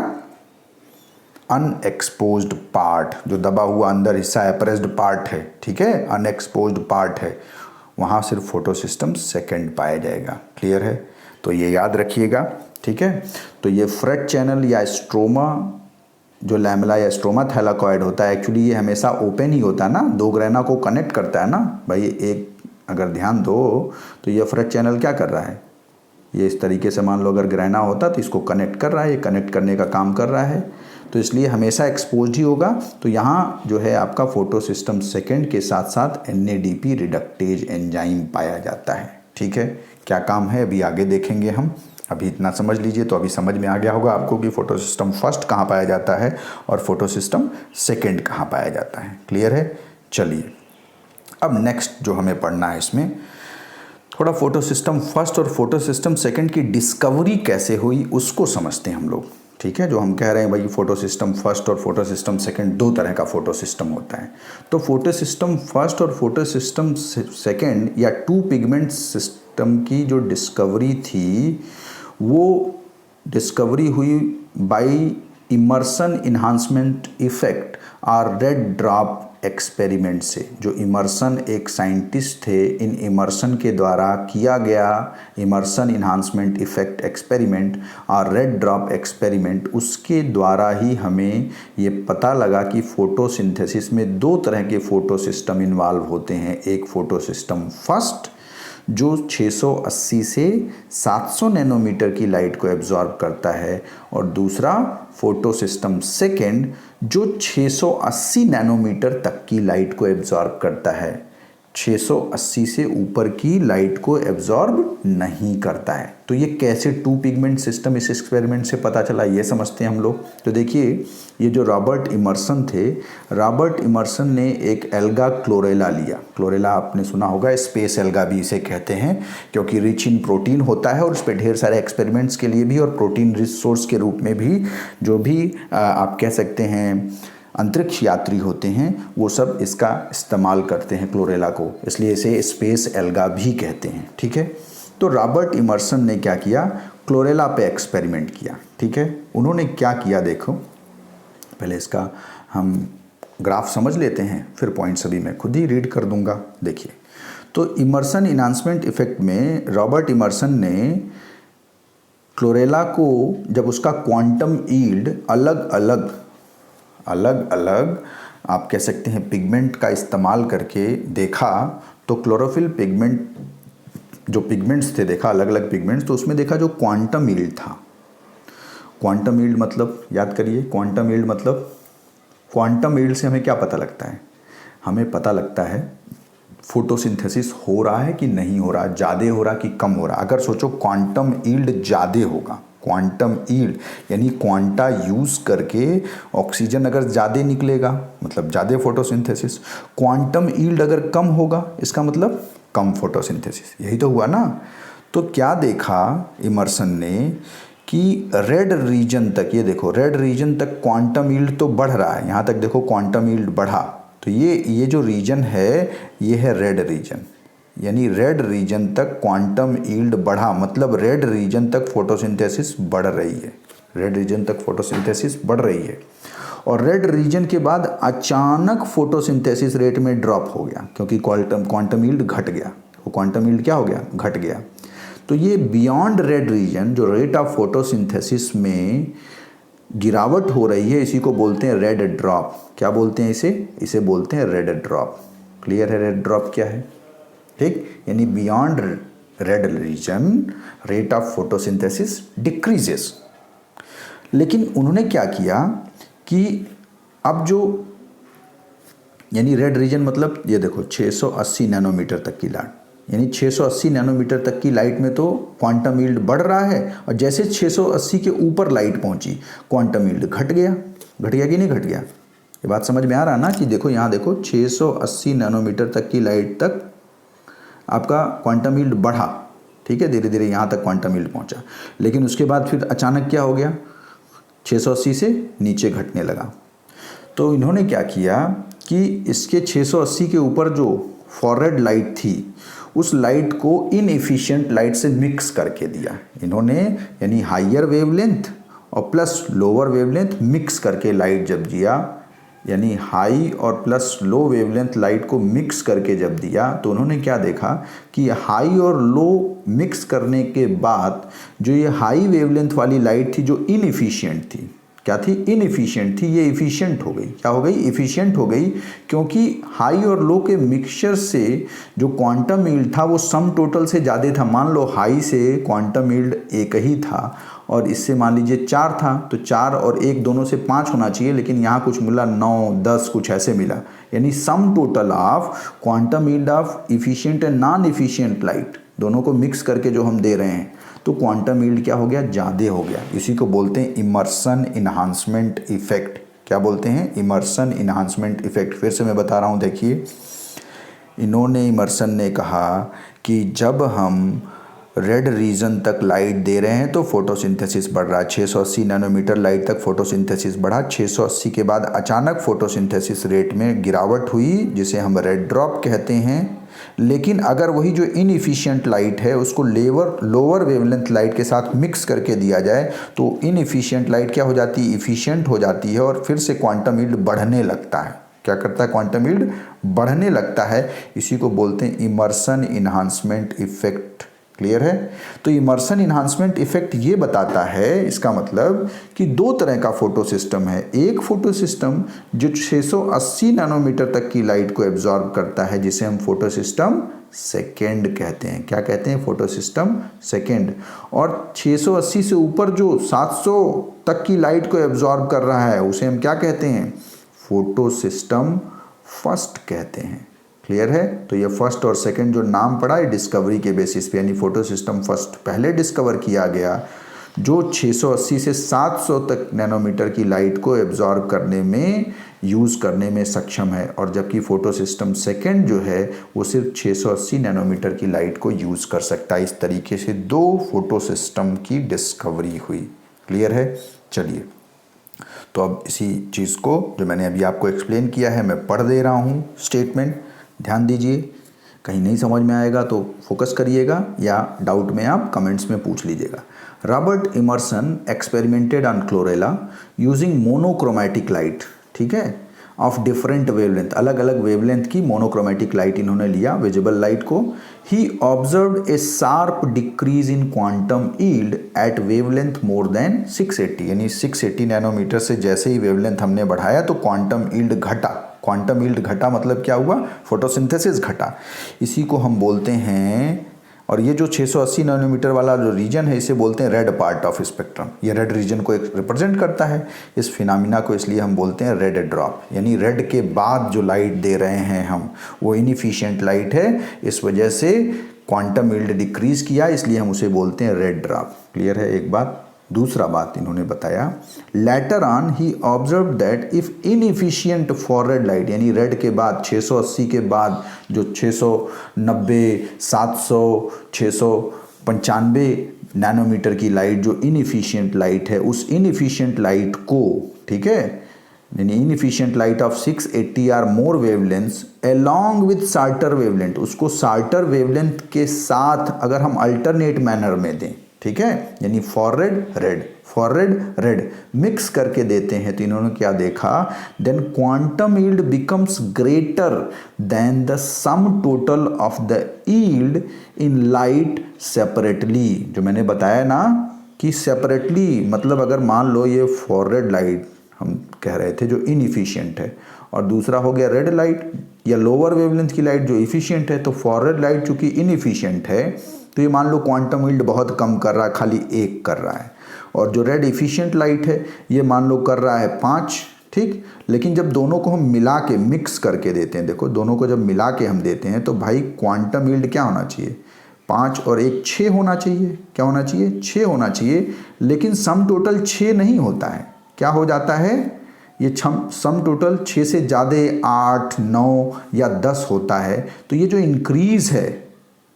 अनएक्सपोज्ड पार्ट, जो दबा हुआ अंदर हिस्सा एप्रेस्ड पार्ट है, ठीक है, अनएक्सपोज्ड पार्ट है, वहाँ सिर्फ फोटो सिस्टम सेकेंड पाया जाएगा। क्लियर है? तो ये याद रखिएगा, ठीक है। तो ये फ्रेट चैनल या स्ट्रोमा, जो लैमेला या स्ट्रोमा थैलाकॉइड होता है, एक्चुअली ये हमेशा ओपन ही होता है ना, दो ग्रेना को कनेक्ट करता है ना भाई। एक अगर ध्यान दो तो ये फ्रेट चैनल क्या कर रहा है, ये इस तरीके से मान लो अगर ग्रेना होता तो इसको कनेक्ट कर रहा है, ये कनेक्ट करने का काम कर रहा है, तो इसलिए हमेशा एक्सपोज ही होगा। तो यहाँ जो है आपका फोटो सिस्टम सेकेंड के साथ साथ NADP रिडक्टेज एंजाइम पाया जाता है, ठीक है। क्या काम है अभी आगे देखेंगे हम, अभी इतना समझ लीजिए तो अभी समझ में आ गया होगा आपको कि फोटो सिस्टम फर्स्ट कहाँ पाया जाता है और फोटो सिस्टम सेकेंड कहाँ पाया जाता है। क्लियर है? चलिए अब नेक्स्ट जो हमें पढ़ना है, इसमें थोड़ा फोटो सिस्टम फर्स्ट और फोटो सिस्टम सेकेंड की डिस्कवरी कैसे हुई उसको समझते हैं हम लोग, ठीक है। जो हम कह रहे हैं भाई फोटो सिस्टम फर्स्ट और फोटो सिस्टम सेकेंड, दो तरह का फोटो सिस्टम होता है। तो फोटो सिस्टम फर्स्ट और फोटो सिस्टम सेकेंड या टू पिगमेंट सिस्टम की जो डिस्कवरी थी, वो डिस्कवरी हुई बाय इमर्सन इन्हांसमेंट इफेक्ट और रेड ड्रॉप एक्सपेरिमेंट से। जो इमर्सन एक साइंटिस्ट थे, इन इमर्सन के द्वारा किया गया इमर्सन इन्हांसमेंट इफेक्ट एक्सपेरिमेंट और रेड ड्रॉप एक्सपेरिमेंट, उसके द्वारा ही हमें ये पता लगा कि फोटोसिंथेसिस में दो तरह के फोटो सिस्टम इन्वॉल्व होते हैं। एक फोटो सिस्टम फर्स्ट जो 680 से 700 नैनोमीटर की लाइट को एब्जॉर्ब करता है, और दूसरा फोटो सिस्टम सेकेंड जो 680 नैनोमीटर तक की लाइट को एब्जॉर्ब करता है। 680 से ऊपर की लाइट को एब्जॉर्ब नहीं करता है। तो ये कैसे टू पिगमेंट सिस्टम इस एक्सपेरिमेंट से पता चला, ये समझते हैं हम लोग। तो देखिए, ये जो रॉबर्ट इमर्सन थे, रॉबर्ट इमर्सन ने एक एल्गा क्लोरेला लिया। क्लोरेला आपने सुना होगा, स्पेस एल्गा भी इसे कहते हैं, क्योंकि रिच इन प्रोटीन होता है और इस पर ढेर सारे एक्सपेरिमेंट्स के लिए भी और प्रोटीन रिच सोर्स के रूप में भी जो भी आप कह सकते हैं अंतरिक्ष यात्री होते हैं, वो सब इसका इस्तेमाल करते हैं क्लोरेला को, इसलिए इसे स्पेस एल्गा भी कहते हैं, ठीक है। तो रॉबर्ट इमर्सन ने क्या किया, क्लोरेला पे एक्सपेरिमेंट किया, ठीक है। उन्होंने क्या किया देखो, पहले इसका हम ग्राफ समझ लेते हैं, फिर पॉइंट्स अभी मैं खुद ही रीड कर दूंगा। देखिए, तो इमर्सन इन्हांसमेंट इफेक्ट में रॉबर्ट इमर्सन ने क्लोरेला को जब उसका क्वांटम यील्ड अलग अलग आप कह सकते हैं पिगमेंट का इस्तेमाल करके देखा, तो क्लोरोफिल पिगमेंट जो पिगमेंट्स थे देखा, अलग अलग पिगमेंट्स, तो उसमें देखा जो क्वांटम यील्ड था। क्वांटम यील्ड मतलब याद करिए, क्वांटम यील्ड मतलब, क्वांटम यील्ड से हमें क्या पता लगता है, हमें पता लगता है फोटोसिंथेसिस हो रहा है कि नहीं हो रहा, ज़्यादा हो रहा कि कम हो रहा। अगर सोचो क्वांटम यील्ड ज़्यादा होगा, क्वांटम यील्ड यानी क्वांटा यूज़ करके ऑक्सीजन अगर ज़्यादा निकलेगा मतलब ज़्यादा फोटोसिंथेसिस। क्वांटम यील्ड अगर कम होगा इसका मतलब कम फोटोसिंथेसिस, यही तो हुआ ना। तो क्या देखा इमर्सन ने कि रेड रीजन तक, ये देखो रेड रीजन तक क्वांटम यील्ड तो बढ़ रहा है, यहाँ तक देखो क्वांटम यील्ड बढ़ा, तो ये जो रीजन है ये है रेड रीजन, यानी रेड रीजन तक क्वांटम यील्ड बढ़ा, मतलब रेड रीजन तक फोटोसिंथेसिस बढ़ रही है, रेड रीजन तक फोटोसिंथेसिस बढ़ रही है। और रेड रीजन के बाद अचानक फोटोसिंथेसिस रेट में ड्रॉप हो गया, क्योंकि क्वांटम यील्ड घट गया, वो क्वांटम यील्ड क्या हो गया, घट गया। तो ये बियॉन्ड रेड रीजन जो रेट ऑफ फोटोसिंथेसिस में गिरावट हो रही है, इसी को बोलते हैं रेड ड्रॉप। क्या बोलते हैं इसे बोलते हैं रेड ड्रॉप। क्लियर है रेड ड्रॉप क्या है, ठीक, यानी beyond red region rate of photosynthesis decreases. लेकिन उन्होंने क्या किया कि अब जो यानी रेड रीजन मतलब ये देखो 680 नैनोमीटर तक की लाइट, यानी 680 नैनोमीटर तक की लाइट में तो क्वांटम यील्ड बढ़ रहा है, और जैसे 680 के ऊपर लाइट पहुंची क्वांटम यील्ड घट गया कि नहीं घट गया। ये बात समझ में आ रहा ना कि देखो यहाँ देखो 680 नैनोमीटर तक की लाइट तक आपका क्वांटम यील्ड बढ़ा, ठीक है, धीरे धीरे यहाँ तक क्वांटम यील्ड पहुँचा, लेकिन उसके बाद फिर अचानक क्या हो गया, 680 से नीचे घटने लगा। तो इन्होंने क्या किया कि इसके 680 के ऊपर जो फॉरवर्ड लाइट थी उस लाइट को इनएफिशिएंट लाइट से मिक्स करके दिया इन्होंने, यानी हायर वेवलेंथ और प्लस लोअर वेवलेंथ मिक्स करके लाइट जब दिया, यानी हाई और प्लस लो वेवलेंथ लाइट को मिक्स करके जब दिया तो उन्होंने क्या देखा कि हाई और लो मिक्स करने के बाद जो ये हाई वेवलेंथ वाली लाइट थी जो इनएफिशिएंट थी, क्या थी, इनएफिशिएंट थी, ये एफिशिएंट हो गई। क्या हो गई, एफिशिएंट हो गई, क्योंकि हाई और लो के मिक्सचर से जो क्वांटम यील्ड था वो सम टोटल से ज़्यादा था। मान लो हाई से क्वांटम यील्ड एक ही था और इससे मान लीजिए 4 था, तो 4 और 1 दोनों से 5 होना चाहिए, लेकिन यहाँ कुछ मिला 9, 10 कुछ ऐसे मिला, यानी सम total of quantum yield of efficient and non efficient light दोनों को मिक्स करके जो हम दे रहे हैं तो क्वांटम यील्ड क्या हो गया, ज़्यादा हो गया। इसी को बोलते हैं इमर्सन इन्हांसमेंट इफेक्ट। क्या बोलते हैं, इमर्सन इन्हांसमेंट इफेक्ट। फिर से मैं बता रहा हूँ, देखिए इन्होंने, इमर्सन ने कहा कि जब हम रेड रीजन तक लाइट दे रहे हैं तो फोटोसिंथेसिस बढ़ रहा है। 680 नैनोमीटर लाइट तक फोटोसिंथेसिस बढ़ा। 680 के बाद अचानक फोटोसिंथेसिस रेट में गिरावट हुई जिसे हम रेड ड्रॉप कहते हैं। लेकिन अगर वही जो इनएफिशिएंट लाइट है उसको लोअर वेवलेंथ लाइट के साथ मिक्स करके दिया जाए तो इनएफिशिएंट लाइट क्या हो जाती है, इफिशिएंट हो जाती है और फिर से क्वांटम यील्ड बढ़ने लगता है। क्या करता है, क्वांटम यील्ड बढ़ने लगता है। इसी को बोलते हैं इमर्सन इन्हांसमेंट इफेक्ट। क्लियर है। तो इमर्सन इन्हांसमेंट इफेक्ट ये बताता है, इसका मतलब कि दो तरह का फोटो सिस्टम है। एक फोटो सिस्टम जो 680 नैनोमीटर तक की लाइट को एब्जॉर्ब करता है जिसे हम फोटो सिस्टम सेकेंड कहते हैं। क्या कहते हैं, फोटो सिस्टम सेकेंड। और 680 से ऊपर जो 700 तक की लाइट को एब्जॉर्ब कर रहा है उसे हम क्या कहते हैं, फोटो सिस्टम फर्स्ट कहते हैं। क्लियर है। तो ये फर्स्ट और सेकंड जो नाम पड़ा है डिस्कवरी के बेसिस पे, यानी फोटो सिस्टम फर्स्ट पहले डिस्कवर किया गया जो 680 से 700 तक नैनोमीटर की लाइट को एब्जॉर्ब करने में, यूज़ करने में सक्षम है, और जबकि फोटो सिस्टम सेकेंड जो है वो सिर्फ 680 नैनोमीटर की लाइट को यूज़ कर सकता है। इस तरीके से दो फोटो सिस्टम की डिस्कवरी हुई। क्लियर है। चलिए, तो अब इसी चीज़ को जो मैंने अभी आपको एक्सप्लेन किया है मैं पढ़ दे रहा हूँ स्टेटमेंट, ध्यान दीजिए। कहीं नहीं समझ में आएगा तो फोकस करिएगा या डाउट में आप कमेंट्स में पूछ लीजिएगा। Robert Emerson experimented on chlorella using monochromatic light, ठीक है, ऑफ डिफरेंट वेवलेंथ, अलग अलग वेवलेंथ की मोनोक्रोमैटिक लाइट इन्होंने लिया, विजिबल लाइट को। He observed a sharp decrease in quantum yield at wavelength more than 680, यानी 680 नैनोमीटर से जैसे ही वेवलेंथ हमने बढ़ाया तो क्वांटम यील्ड घटा। क्वांटम यील्ड घटा मतलब क्या हुआ, फोटोसिंथेसिस घटा। इसी को हम बोलते हैं, और ये जो 680 नैनोमीटर वाला जो रीजन है इसे बोलते हैं रेड पार्ट ऑफ स्पेक्ट्रम। ये रेड रीजन को रिप्रेजेंट करता है। इस फिनोमिना को इसलिए हम बोलते हैं रेड ड्रॉप, यानी रेड के बाद जो लाइट दे रहे हैं हम वो इनएफिशिएंट लाइट है, इस वजह से क्वांटम यील्ड डिक्रीज किया, इसलिए हम उसे बोलते हैं रेड ड्रॉप। क्लियर है एक बात। दूसरा बात इन्होंने बताया, later on he observe that if inefficient forward light, यानी रेड के बाद 680 के बाद जो 690, 700, 695 नैनोमीटर की लाइट जो इनएफिशिएंट लाइट है, उस इनएफिशिएंट लाइट को, ठीक है, यानी inefficient light of 680 are more wavelengths along with shorter wavelength, उसको शार्टर वेवलेंथ के साथ अगर हम अल्टरनेट मैनर में दें, ठीक है, यानी फॉरवर्ड रेड मिक्स करके देते हैं, तो इन्होंने क्या देखा, then quantum yield becomes greater than the sum total of the yield in light separately. जो मैंने बताया ना कि सेपरेटली मतलब अगर मान लो ये फॉरवर्ड लाइट हम कह रहे थे जो इनएफिशिएंट है, और दूसरा हो गया रेड लाइट या लोअर वेवलेंथ की लाइट जो एफिशिएंट है, तो फॉरवर्ड लाइट चूंकि इनएफिशिएंट है तो ये मान लो क्वांटम यील्ड बहुत कम कर रहा है, खाली 1 कर रहा है, और जो रेड एफिशिएंट लाइट है ये मान लो कर रहा है 5, ठीक। लेकिन जब दोनों को हम मिला के मिक्स करके देते हैं, देखो दोनों को जब मिला के हम देते हैं तो भाई क्वांटम यील्ड क्या होना चाहिए, 5 और 1 6 होना चाहिए। क्या होना चाहिए, 6 होना चाहिए। लेकिन सम टोटल 6 नहीं होता है, क्या हो जाता है, ये सम टोटल 6 से ज़्यादा 8, 9 या 10 होता है। तो ये जो इंक्रीज़ है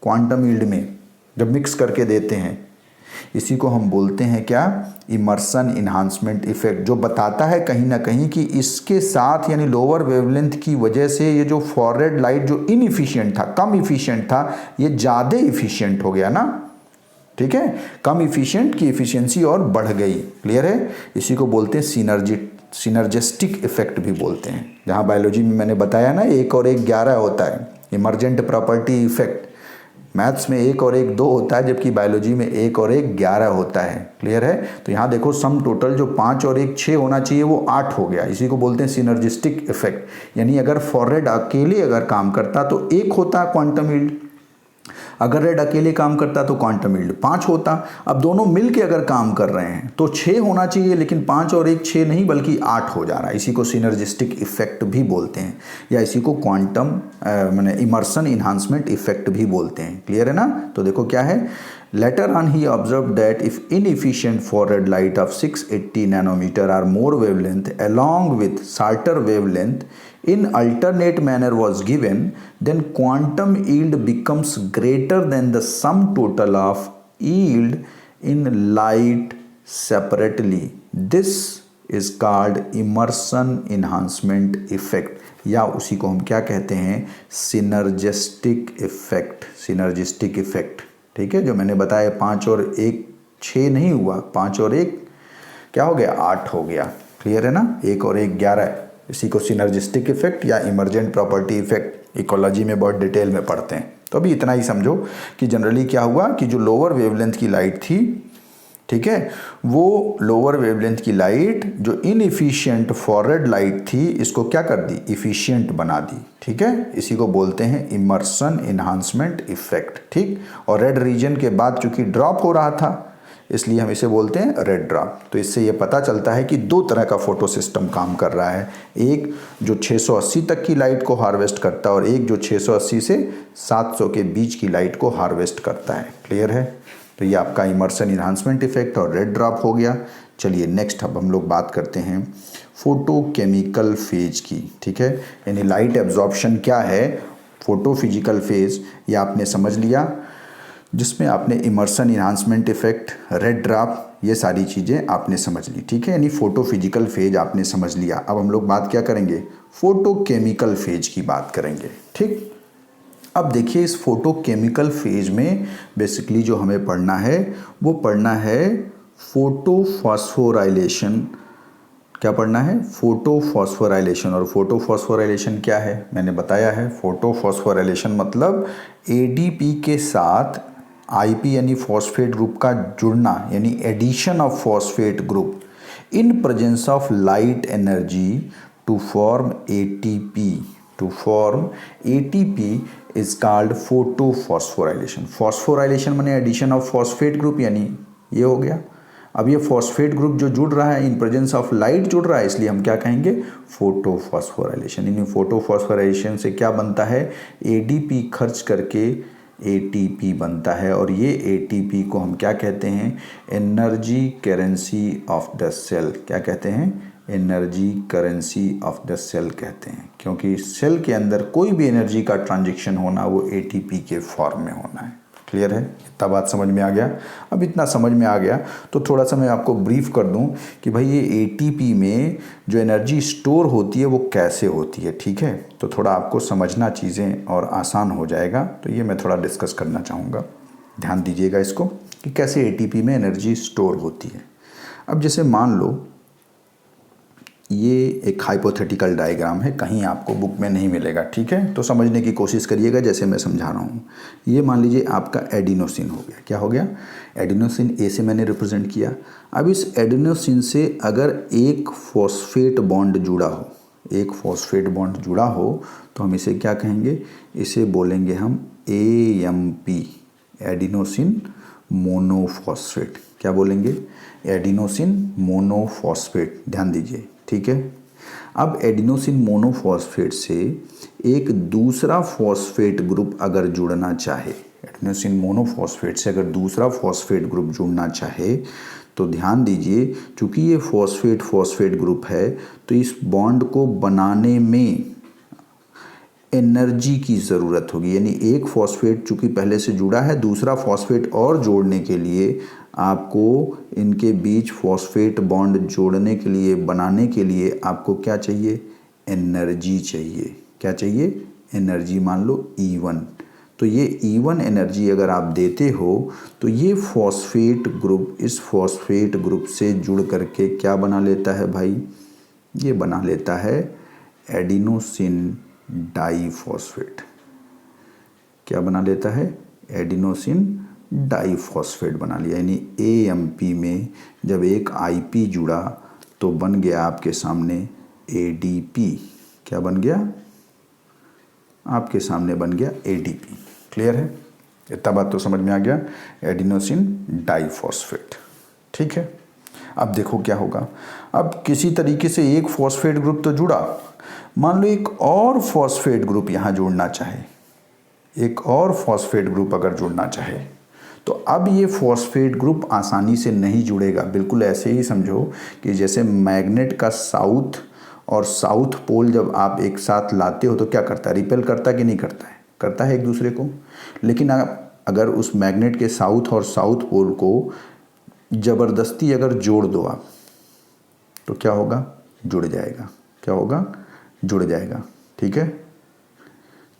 क्वांटम यील्ड में जब मिक्स करके देते हैं, इसी को हम बोलते हैं क्या, इमर्सन इन्हांसमेंट इफेक्ट, जो बताता है कहीं ना कहीं कि इसके साथ यानी लोअर वेवलेंथ की वजह से ये जो फॉरवर्ड लाइट जो इनएफिशिएंट था, कम इफिशिएंट था, ये ज़्यादा इफिशिएंट हो गया ना, ठीक है, कम इफिशिएंट की इफिशियंसी और बढ़ गई। क्लियर है? इसी को बोलते हैं सिनर्जिस्टिक इफेक्ट भी बोलते हैं। जहाँ बायोलॉजी में मैंने बताया ना 1 और 1 11 होता है, इमर्जेंट प्रॉपर्टी इफेक्ट। मैथ्स में 1 और 1 2 होता है, जबकि बायोलॉजी में 1 और 1 11 होता है। क्लियर है? तो यहाँ देखो सम टोटल जो 5 और 1 6 होना चाहिए वो 8 हो गया। इसी को बोलते हैं सिनर्जिस्टिक इफेक्ट। यानी अगर फॉरवर्ड अकेले अगर काम करता तो 1 होता क्वांटम यील्ड, अगर रेड अकेले काम करता तो क्वांटम यील्ड 5 होता। अब दोनों मिलके अगर काम कर रहे हैं तो 6 होना चाहिए, लेकिन 5 और 1 6 नहीं बल्कि 8 हो जा रहा है। इसी को सिनर्जिस्टिक इफेक्ट भी बोलते हैं, या इसी को क्वांटम माने इमर्सन इन्हांसमेंट इफेक्ट भी बोलते हैं। क्लियर है ना? तो देखो क्या है, later on he observed that if inefficient forward light of 680 nanometer or more wavelength along with shorter wavelength in alternate manner was given, then quantum yield becomes greater than the sum total of yield in light separately. This is called immersion enhancement effect, या उसी को हम क्या कहते हैं, synergistic effect. Synergistic effect, ठीक है, जो मैंने बताया 5 और 1 6 नहीं हुआ, 5 और 1 क्या हो गया, 8 हो गया। क्लियर है ना? 1 और 1 11 है। इसी को सिनर्जिस्टिक इफेक्ट या इमर्जेंट प्रॉपर्टी इफेक्ट इकोलॉजी में बहुत डिटेल में पढ़ते हैं। तो अभी इतना ही समझो कि जनरली क्या हुआ कि जो लोअर वेवलेंथ की लाइट थी, ठीक है, वो लोअर वेवलेंथ की लाइट जो इनएफिशिएंट फॉरवर्ड लाइट थी, इसको क्या कर दी, इफिशिएंट बना दी। ठीक है, इसी को बोलते हैं इमर्सन इन्हांसमेंट इफेक्ट। ठीक, और रेड रीजन के बाद चूंकि ड्रॉप हो रहा था इसलिए हम इसे बोलते हैं रेड ड्रॉप। तो इससे ये पता चलता है कि 2 तरह का फोटो सिस्टम काम कर रहा है, एक जो 680 तक की लाइट को हार्वेस्ट करता है और एक जो 680 से 700 के बीच की लाइट को हार्वेस्ट करता है। क्लियर है? तो ये आपका इमर्सन इन्हांसमेंट इफेक्ट और रेड ड्रॉप हो गया। चलिए नेक्स्ट अब हम लोग बात करते हैं फोटोकेमिकल फेज की। ठीक है, यानी लाइट एब्जॉर्प्शन क्या है, फोटो फिजिकल फेज, ये आपने समझ लिया, जिसमें आपने Emerson enhancement effect, red drop, ये सारी चीज़ें आपने समझ ली। ठीक है, यानी फोटो फिजिकल फेज आपने समझ लिया। अब हम लोग बात क्या करेंगे, फोटोकेमिकल फेज की बात करेंगे। ठीक, अब देखिए इस फोटोकेमिकल फेज में बेसिकली जो हमें पढ़ना है वो पढ़ना है फोटोफॉस्फोराइलेशन। क्या पढ़ना है, फोटोफॉस्फोराइलेशन। और फोटोफॉस्फोराइलेशन क्या है, मैंने बताया है, फोटोफॉस्फोराइलेशन मतलब एडीपी के साथ आईपी यानी फॉस्फेट ग्रुप का जुड़ना, यानी addition of phosphate group in presence of light energy to form ATP. To form ATP is called photophosphorylation. Phosphorylation माने एडिशन ऑफ फॉस्फेट ग्रुप, यानी ये हो गया। अब ये फॉस्फेट ग्रुप जो जुड़ रहा है इन प्रेजेंस ऑफ लाइट जुड़ रहा है, इसलिए हम क्या कहेंगे, फोटोफॉस्फोराइलेशन। यानी फोटोफॉस्फोराइलेशन से क्या बनता है, एडीपी खर्च करके एटीपी बनता है, और ये एटीपी को हम क्या कहते हैं, energy currency of the cell. क्या कहते हैं, energy currency of the cell कहते हैं, क्योंकि सेल के अंदर कोई भी एनर्जी का ट्रांजैक्शन होना वो एटीपी के फॉर्म में होना है। क्लियर है? इतना बात समझ में आ गया। अब इतना समझ में आ गया तो थोड़ा सा मैं आपको ब्रीफ कर दूं कि भाई ये एटीपी में जो एनर्जी स्टोर होती है वो कैसे होती है। ठीक है, तो थोड़ा आपको समझना चीज़ें और आसान हो जाएगा, तो ये मैं थोड़ा डिस्कस करना चाहूँगा। ध्यान दीजिएगा इसको कि कैसे एटीपी में एनर्जी स्टोर होती है। अब जैसे मान लो ये एक हाइपोथेटिकल डायग्राम है, कहीं आपको बुक में नहीं मिलेगा। ठीक है, तो समझने की कोशिश करिएगा जैसे मैं समझा रहा हूँ। ये मान लीजिए आपका एडिनोसिन हो गया। क्या हो गया, एडिनोसिन ए से मैंने रिप्रेजेंट किया। अब इस एडिनोसिन से अगर एक फॉस्फेट बॉन्ड जुड़ा हो, एक फॉस्फेट बॉन्ड जुड़ा हो तो हम इसे क्या कहेंगे, इसे बोलेंगे हम AMP, एडिनोसिन मोनोफॉस्फेट। क्या बोलेंगे, एडिनोसिन मोनोफॉस्फेट। ध्यान दीजिए। ठीक है, अब एडिनोसिन मोनोफॉस्फेट से एक दूसरा फॉस्फेट ग्रुप अगर जुड़ना चाहे, एडिनोसिन मोनोफॉस्फेट से अगर दूसरा फॉस्फेट ग्रुप जुड़ना चाहे तो ध्यान दीजिए, चूंकि ये फॉस्फेट ग्रुप है तो इस बॉन्ड को बनाने में एनर्जी की ज़रूरत होगी। यानी एक फॉस्फेट चूँकि पहले से जुड़ा है, दूसरा फॉस्फेट और जोड़ने के लिए आपको इनके बीच फॉस्फेट बॉन्ड जोड़ने के लिए, बनाने के लिए आपको क्या चाहिए? एनर्जी चाहिए। क्या चाहिए? एनर्जी। मान लो E1, तो ये E1 एनर्जी अगर आप देते हो तो ये फॉस्फेट ग्रुप इस फॉस्फेट ग्रुप से जुड़ करके क्या बना लेता है भाई? ये बना लेता है एडिनोसिन डाइफॉस्फेट। क्या बना लेता है? एडिनोसिन डाइफॉस्फेट बना लिया। यानी AMP में जब एक IP जुड़ा तो बन गया आपके सामने ADP। क्या बन गया? आपके सामने बन गया ADP। क्लियर है? इतना बात तो समझ में आ गया, एडिनोसिन डाइफॉस्फेट। ठीक है, अब देखो क्या होगा। अब किसी तरीके से एक फॉस्फेट ग्रुप तो जुड़ा, मान लो एक और फॉस्फेट ग्रुप यहाँ जुड़ना चाहे, एक और फॉस्फेट ग्रुप अगर जुड़ना चाहे तो अब ये फॉस्फेट ग्रुप आसानी से नहीं जुड़ेगा। बिल्कुल ऐसे ही समझो कि जैसे मैग्नेट का साउथ और साउथ पोल जब आप एक साथ लाते हो तो क्या करता है? रिपेल करता है कि नहीं करता है? करता है एक दूसरे को। लेकिन आप अगर उस मैग्नेट के साउथ और साउथ पोल को ज़बरदस्ती अगर जोड़ दो आप, तो क्या होगा? जुड़ जाएगा। क्या होगा? जुड़ जाएगा। ठीक है,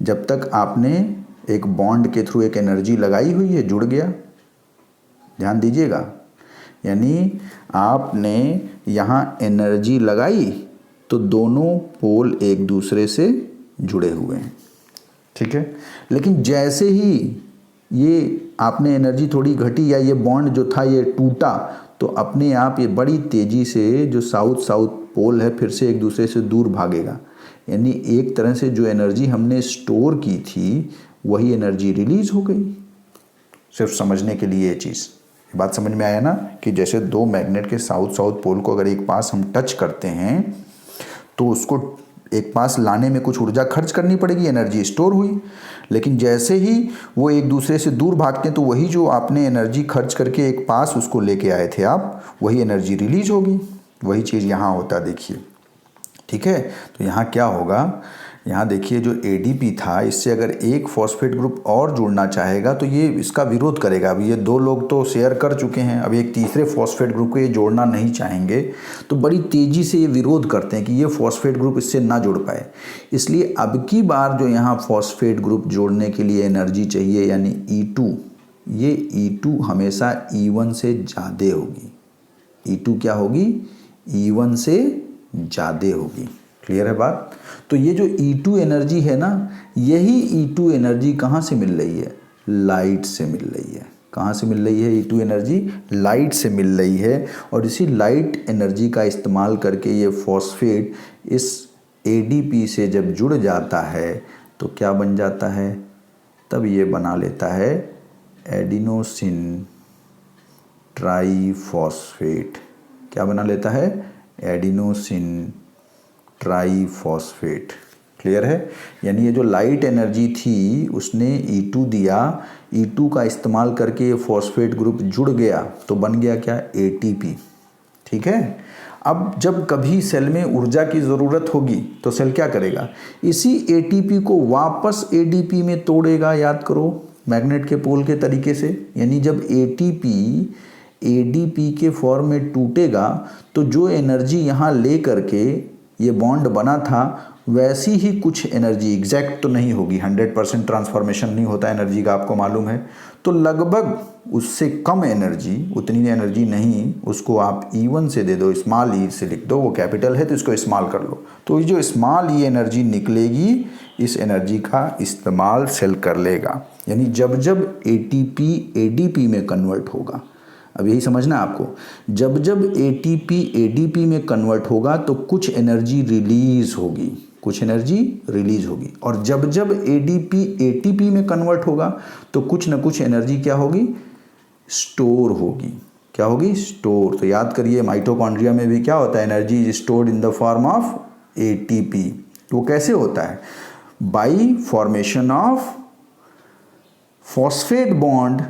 जब तक आपने एक बॉन्ड के थ्रू एक एनर्जी लगाई हुई है, जुड़ गया। ध्यान दीजिएगा, यानी आपने यहाँ एनर्जी लगाई तो दोनों पोल एक दूसरे से जुड़े हुए हैं। ठीक है, लेकिन जैसे ही ये आपने एनर्जी थोड़ी घटी या ये बॉन्ड जो था ये टूटा, तो अपने आप ये बड़ी तेज़ी से जो साउथ साउथ पोल है फिर से एक दूसरे से दूर भागेगा। यानी एक तरह से जो एनर्जी हमने स्टोर की थी वही एनर्जी रिलीज हो गई। सिर्फ समझने के लिए ये चीज़, बात समझ में आया ना, कि जैसे दो मैग्नेट के साउथ साउथ पोल को अगर एक पास हम टच करते हैं तो उसको एक पास लाने में कुछ ऊर्जा खर्च करनी पड़ेगी, एनर्जी स्टोर हुई। लेकिन जैसे ही वो एक दूसरे से दूर भागते हैं तो वही जो आपने एनर्जी खर्च करके एक पास उसको लेके आए थे आप, वही एनर्जी रिलीज होगी। वही चीज़ यहाँ होता है, देखिए। ठीक है, तो यहाँ क्या होगा? यहाँ देखिए जो ADP था, इससे अगर एक फॉस्फेट ग्रुप और जुड़ना चाहेगा तो ये इसका विरोध करेगा। अब ये दो लोग तो शेयर कर चुके हैं, अब एक तीसरे फॉस्फेट ग्रुप को ये जोड़ना नहीं चाहेंगे, तो बड़ी तेज़ी से ये विरोध करते हैं कि ये फॉस्फेट ग्रुप इससे ना जुड़ पाए। इसलिए अब की बार जो यहाँ फॉस्फेट ग्रुप जोड़ने के लिए एनर्जी चाहिए, यानी E2, ये E2 हमेशा E1 से ज़्यादा होगी। E2 क्या होगी? E1 से ज़्यादा होगी। क्लियर है बात? तो ये जो E2 एनर्जी है ना, यही E2 एनर्जी कहाँ से मिल रही है? लाइट से मिल रही है। कहाँ से मिल रही है E2 एनर्जी? लाइट से मिल रही है। और इसी लाइट एनर्जी का इस्तेमाल करके ये फॉस्फेट इस ADP से जब जुड़ जाता है तो क्या बन जाता है? तब ये बना लेता है एडिनोसिन ट्राइफॉस्फेट। क्या बना लेता है? Adenosine triphosphate. क्लियर है? यानी ये जो लाइट एनर्जी थी उसने E2 दिया, E2 का इस्तेमाल करके ये फॉस्फेट ग्रुप जुड़ गया तो बन गया क्या? ATP। ठीक है, अब जब कभी सेल में ऊर्जा की ज़रूरत होगी तो सेल क्या करेगा? इसी ATP को वापस ADP में तोड़ेगा। याद करो, मैग्नेट के पोल के तरीके से। यानी जब ATP ADP के फॉर्म में टूटेगा तो जो एनर्जी यहाँ ले करके ये बॉन्ड बना था वैसी ही कुछ एनर्जी, एग्जैक्ट तो नहीं होगी, 100% ट्रांसफॉर्मेशन नहीं होता एनर्जी का, आपको मालूम है, तो लगभग उससे कम एनर्जी, उतनी एनर्जी नहीं, उसको आप E1 से दे दो, स्मॉल E से लिख दो, वो कैपिटल है तो इसको स्मॉल कर लो। तो ये जो स्मॉल E एनर्जी निकलेगी, इस एनर्जी का इस्तेमाल सेल कर लेगा। यानी जब जब ATP ADP में कन्वर्ट होगा, अब यही समझना आपको, जब जब ATP ADP में कन्वर्ट होगा तो कुछ एनर्जी रिलीज होगी, कुछ एनर्जी रिलीज होगी। और जब जब ADP ATP में कन्वर्ट होगा तो कुछ ना कुछ एनर्जी क्या होगी? स्टोर होगी। क्या होगी? स्टोर। तो याद करिए, माइटोकॉन्ड्रिया में भी क्या होता है? Energy is stored in the form of ATP। वो कैसे होता है? By formation of phosphate bond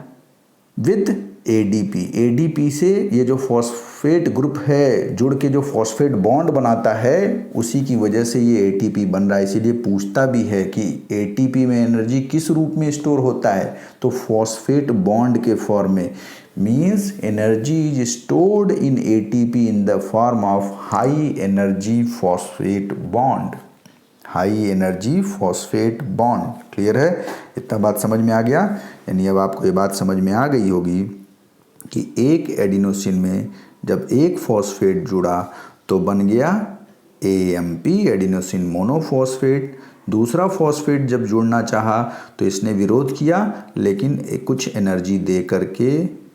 with ADP। ADP से ये जो फॉस्फेट ग्रुप है जुड़ के जो फॉस्फेट बॉन्ड बनाता है उसी की वजह से ये ATP बन रहा है। इसीलिए पूछता भी है कि ATP में एनर्जी किस रूप में स्टोर होता है, तो फॉस्फेट बॉन्ड के फॉर्म में। Means energy is stored in ATP in the form of high energy phosphate bond. High energy phosphate bond. Clear है? इतना बात समझ में आ गया? यानी अब आपको ये बात समझ में आ गई होगी कि एक एडिनोसिन में जब एक फॉस्फेट जुड़ा तो बन गया AMP, एडिनोसिन मोनोफॉस्फेट। दूसरा फॉस्फेट जब जुड़ना चाहा तो इसने विरोध किया, लेकिन कुछ एनर्जी दे करके,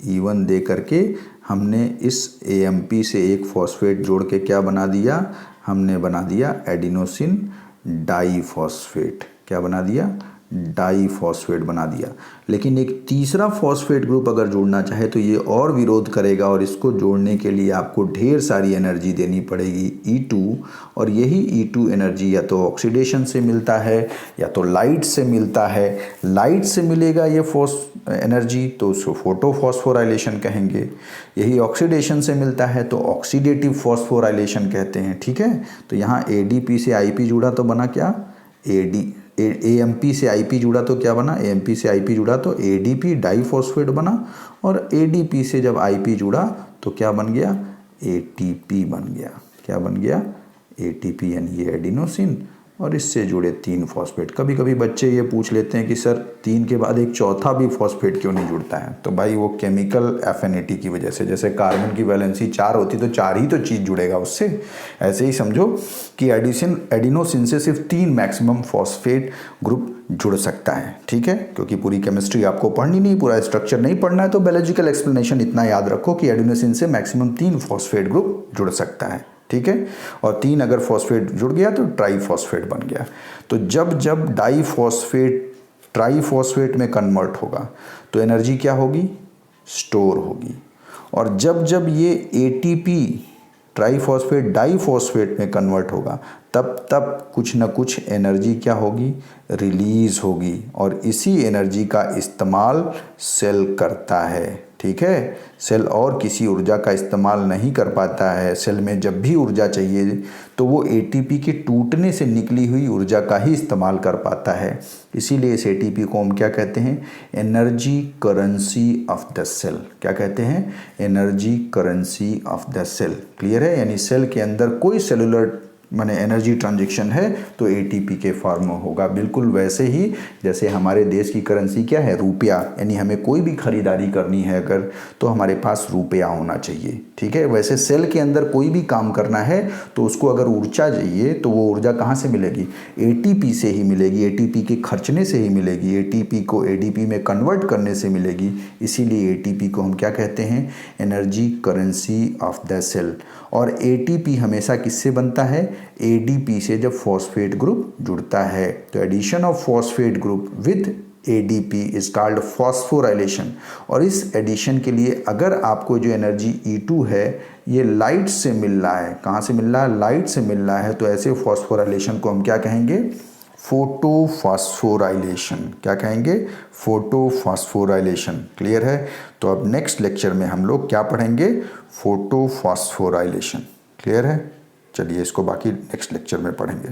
E1 दे करके हमने इस AMP से एक फॉस्फेट जोड़ के क्या बना दिया, हमने बना दिया एडिनोसिन डाईफॉस्फेट। क्या बना दिया? डाईफॉस्फेट बना दिया। लेकिन एक तीसरा फॉस्फेट ग्रुप अगर जोड़ना चाहे तो ये और विरोध करेगा, और इसको जोड़ने के लिए आपको ढेर सारी एनर्जी देनी पड़ेगी E2। और यही E2 एनर्जी या तो ऑक्सीडेशन से मिलता है या तो लाइट से मिलता है। लाइट से मिलेगा ये एनर्जी तो उसको फोटोफॉस्फोराइलेशन कहेंगे। यही ऑक्सीडेशन से मिलता है तो ऑक्सीडेटिव फॉस्फोराइलेशन कहते हैं। ठीक है? तो यहाँ ADP से IP जुड़ा तो बना क्या? AMP से IP जुड़ा तो क्या बना? AMP से IP जुड़ा तो ADP डाईफॉस्फेट बना। और ADP से जब IP जुड़ा तो क्या बन गया? ATP बन गया। क्या बन गया? ATP, यानी ये एडिनोसिन और इससे जुड़े 3 फॉस्फेट। कभी कभी बच्चे ये पूछ लेते हैं कि सर 3 के बाद एक चौथा भी फॉस्फेट क्यों नहीं जुड़ता है? तो भाई वो केमिकल एफिनिटी की वजह से। जैसे कार्बन की वैलेंसी 4 होती तो 4 ही तो चीज़ जुड़ेगा उससे। ऐसे ही समझो कि एडिनोसिन से सिर्फ 3 मैक्सिमम फॉस्फेट ग्रुप जुड़ सकता है। ठीक है? क्योंकि पूरी केमिस्ट्री आपको पढ़नी नहीं, पूरा स्ट्रक्चर नहीं पढ़ना है, तो बायोलॉजिकल एक्सप्लेनेशन इतना याद रखो कि एडिनोसिन से मैक्सिमम 3 फॉस्फेट ग्रुप जुड़ सकता है। ठीक है? और 3 अगर फॉस्फेट जुड़ गया तो ट्राईफॉस्फेट बन गया। तो जब जब डाईफॉस्फेट ट्राईफॉस्फेट में कन्वर्ट होगा तो एनर्जी क्या होगी? स्टोर होगी। और जब जब ये ATP ट्राईफॉस्फेट डाईफॉस्फेट में कन्वर्ट होगा तब तब कुछ न कुछ एनर्जी क्या होगी? रिलीज होगी। और इसी एनर्जी का इस्तेमाल सेल करता है। ठीक है? सेल और किसी ऊर्जा का इस्तेमाल नहीं कर पाता है। सेल में जब भी ऊर्जा चाहिए तो वो ATP के टूटने से निकली हुई ऊर्जा का ही इस्तेमाल कर पाता है। इसीलिए इस ATP को हम क्या कहते हैं? Energy currency of the cell. क्या कहते हैं? Energy currency of the cell. Clear है? यानी सेल के अंदर कोई सेलुलर माने एनर्जी ट्रांजैक्शन है तो ATP के फॉर्म में होगा। बिल्कुल वैसे ही जैसे हमारे देश की करेंसी क्या है? रुपया। यानी हमें कोई भी खरीदारी करनी है अगर तो हमारे पास रुपया होना चाहिए। ठीक है? वैसे सेल के अंदर कोई भी काम करना है तो उसको अगर ऊर्जा चाहिए तो वो ऊर्जा कहाँ से मिलेगी? ATP से ही मिलेगी। ATP के खर्चने से ही मिलेगी। ATP को ADP में कन्वर्ट करने से मिलेगी। इसीलिए ATP को हम क्या कहते हैं? Energy currency of the cell. और ATP हमेशा किससे बनता है? ADP से जब फॉस्फेट ग्रुप जुड़ता है। तो addition of phosphate group with ADP is called phosphorylation. और इस एडिशन के लिए अगर आपको जो एनर्जी E2 है ये लाइट से मिल रहा है, कहाँ से मिल रहा है? लाइट से मिल रहा है, तो ऐसे फॉस्फोराइलेशन को हम क्या कहेंगे? फोटोफॉस्फोराइलेशन। क्या कहेंगे? फोटोफॉस्फोराइलेशन। क्लियर है? तो अब नेक्स्ट लेक्चर में हम लोग क्या पढ़ेंगे? फोटोफॉस्फोराइलेशन। क्लियर है? चलिए इसको बाकी नेक्स्ट लेक्चर में पढ़ेंगे।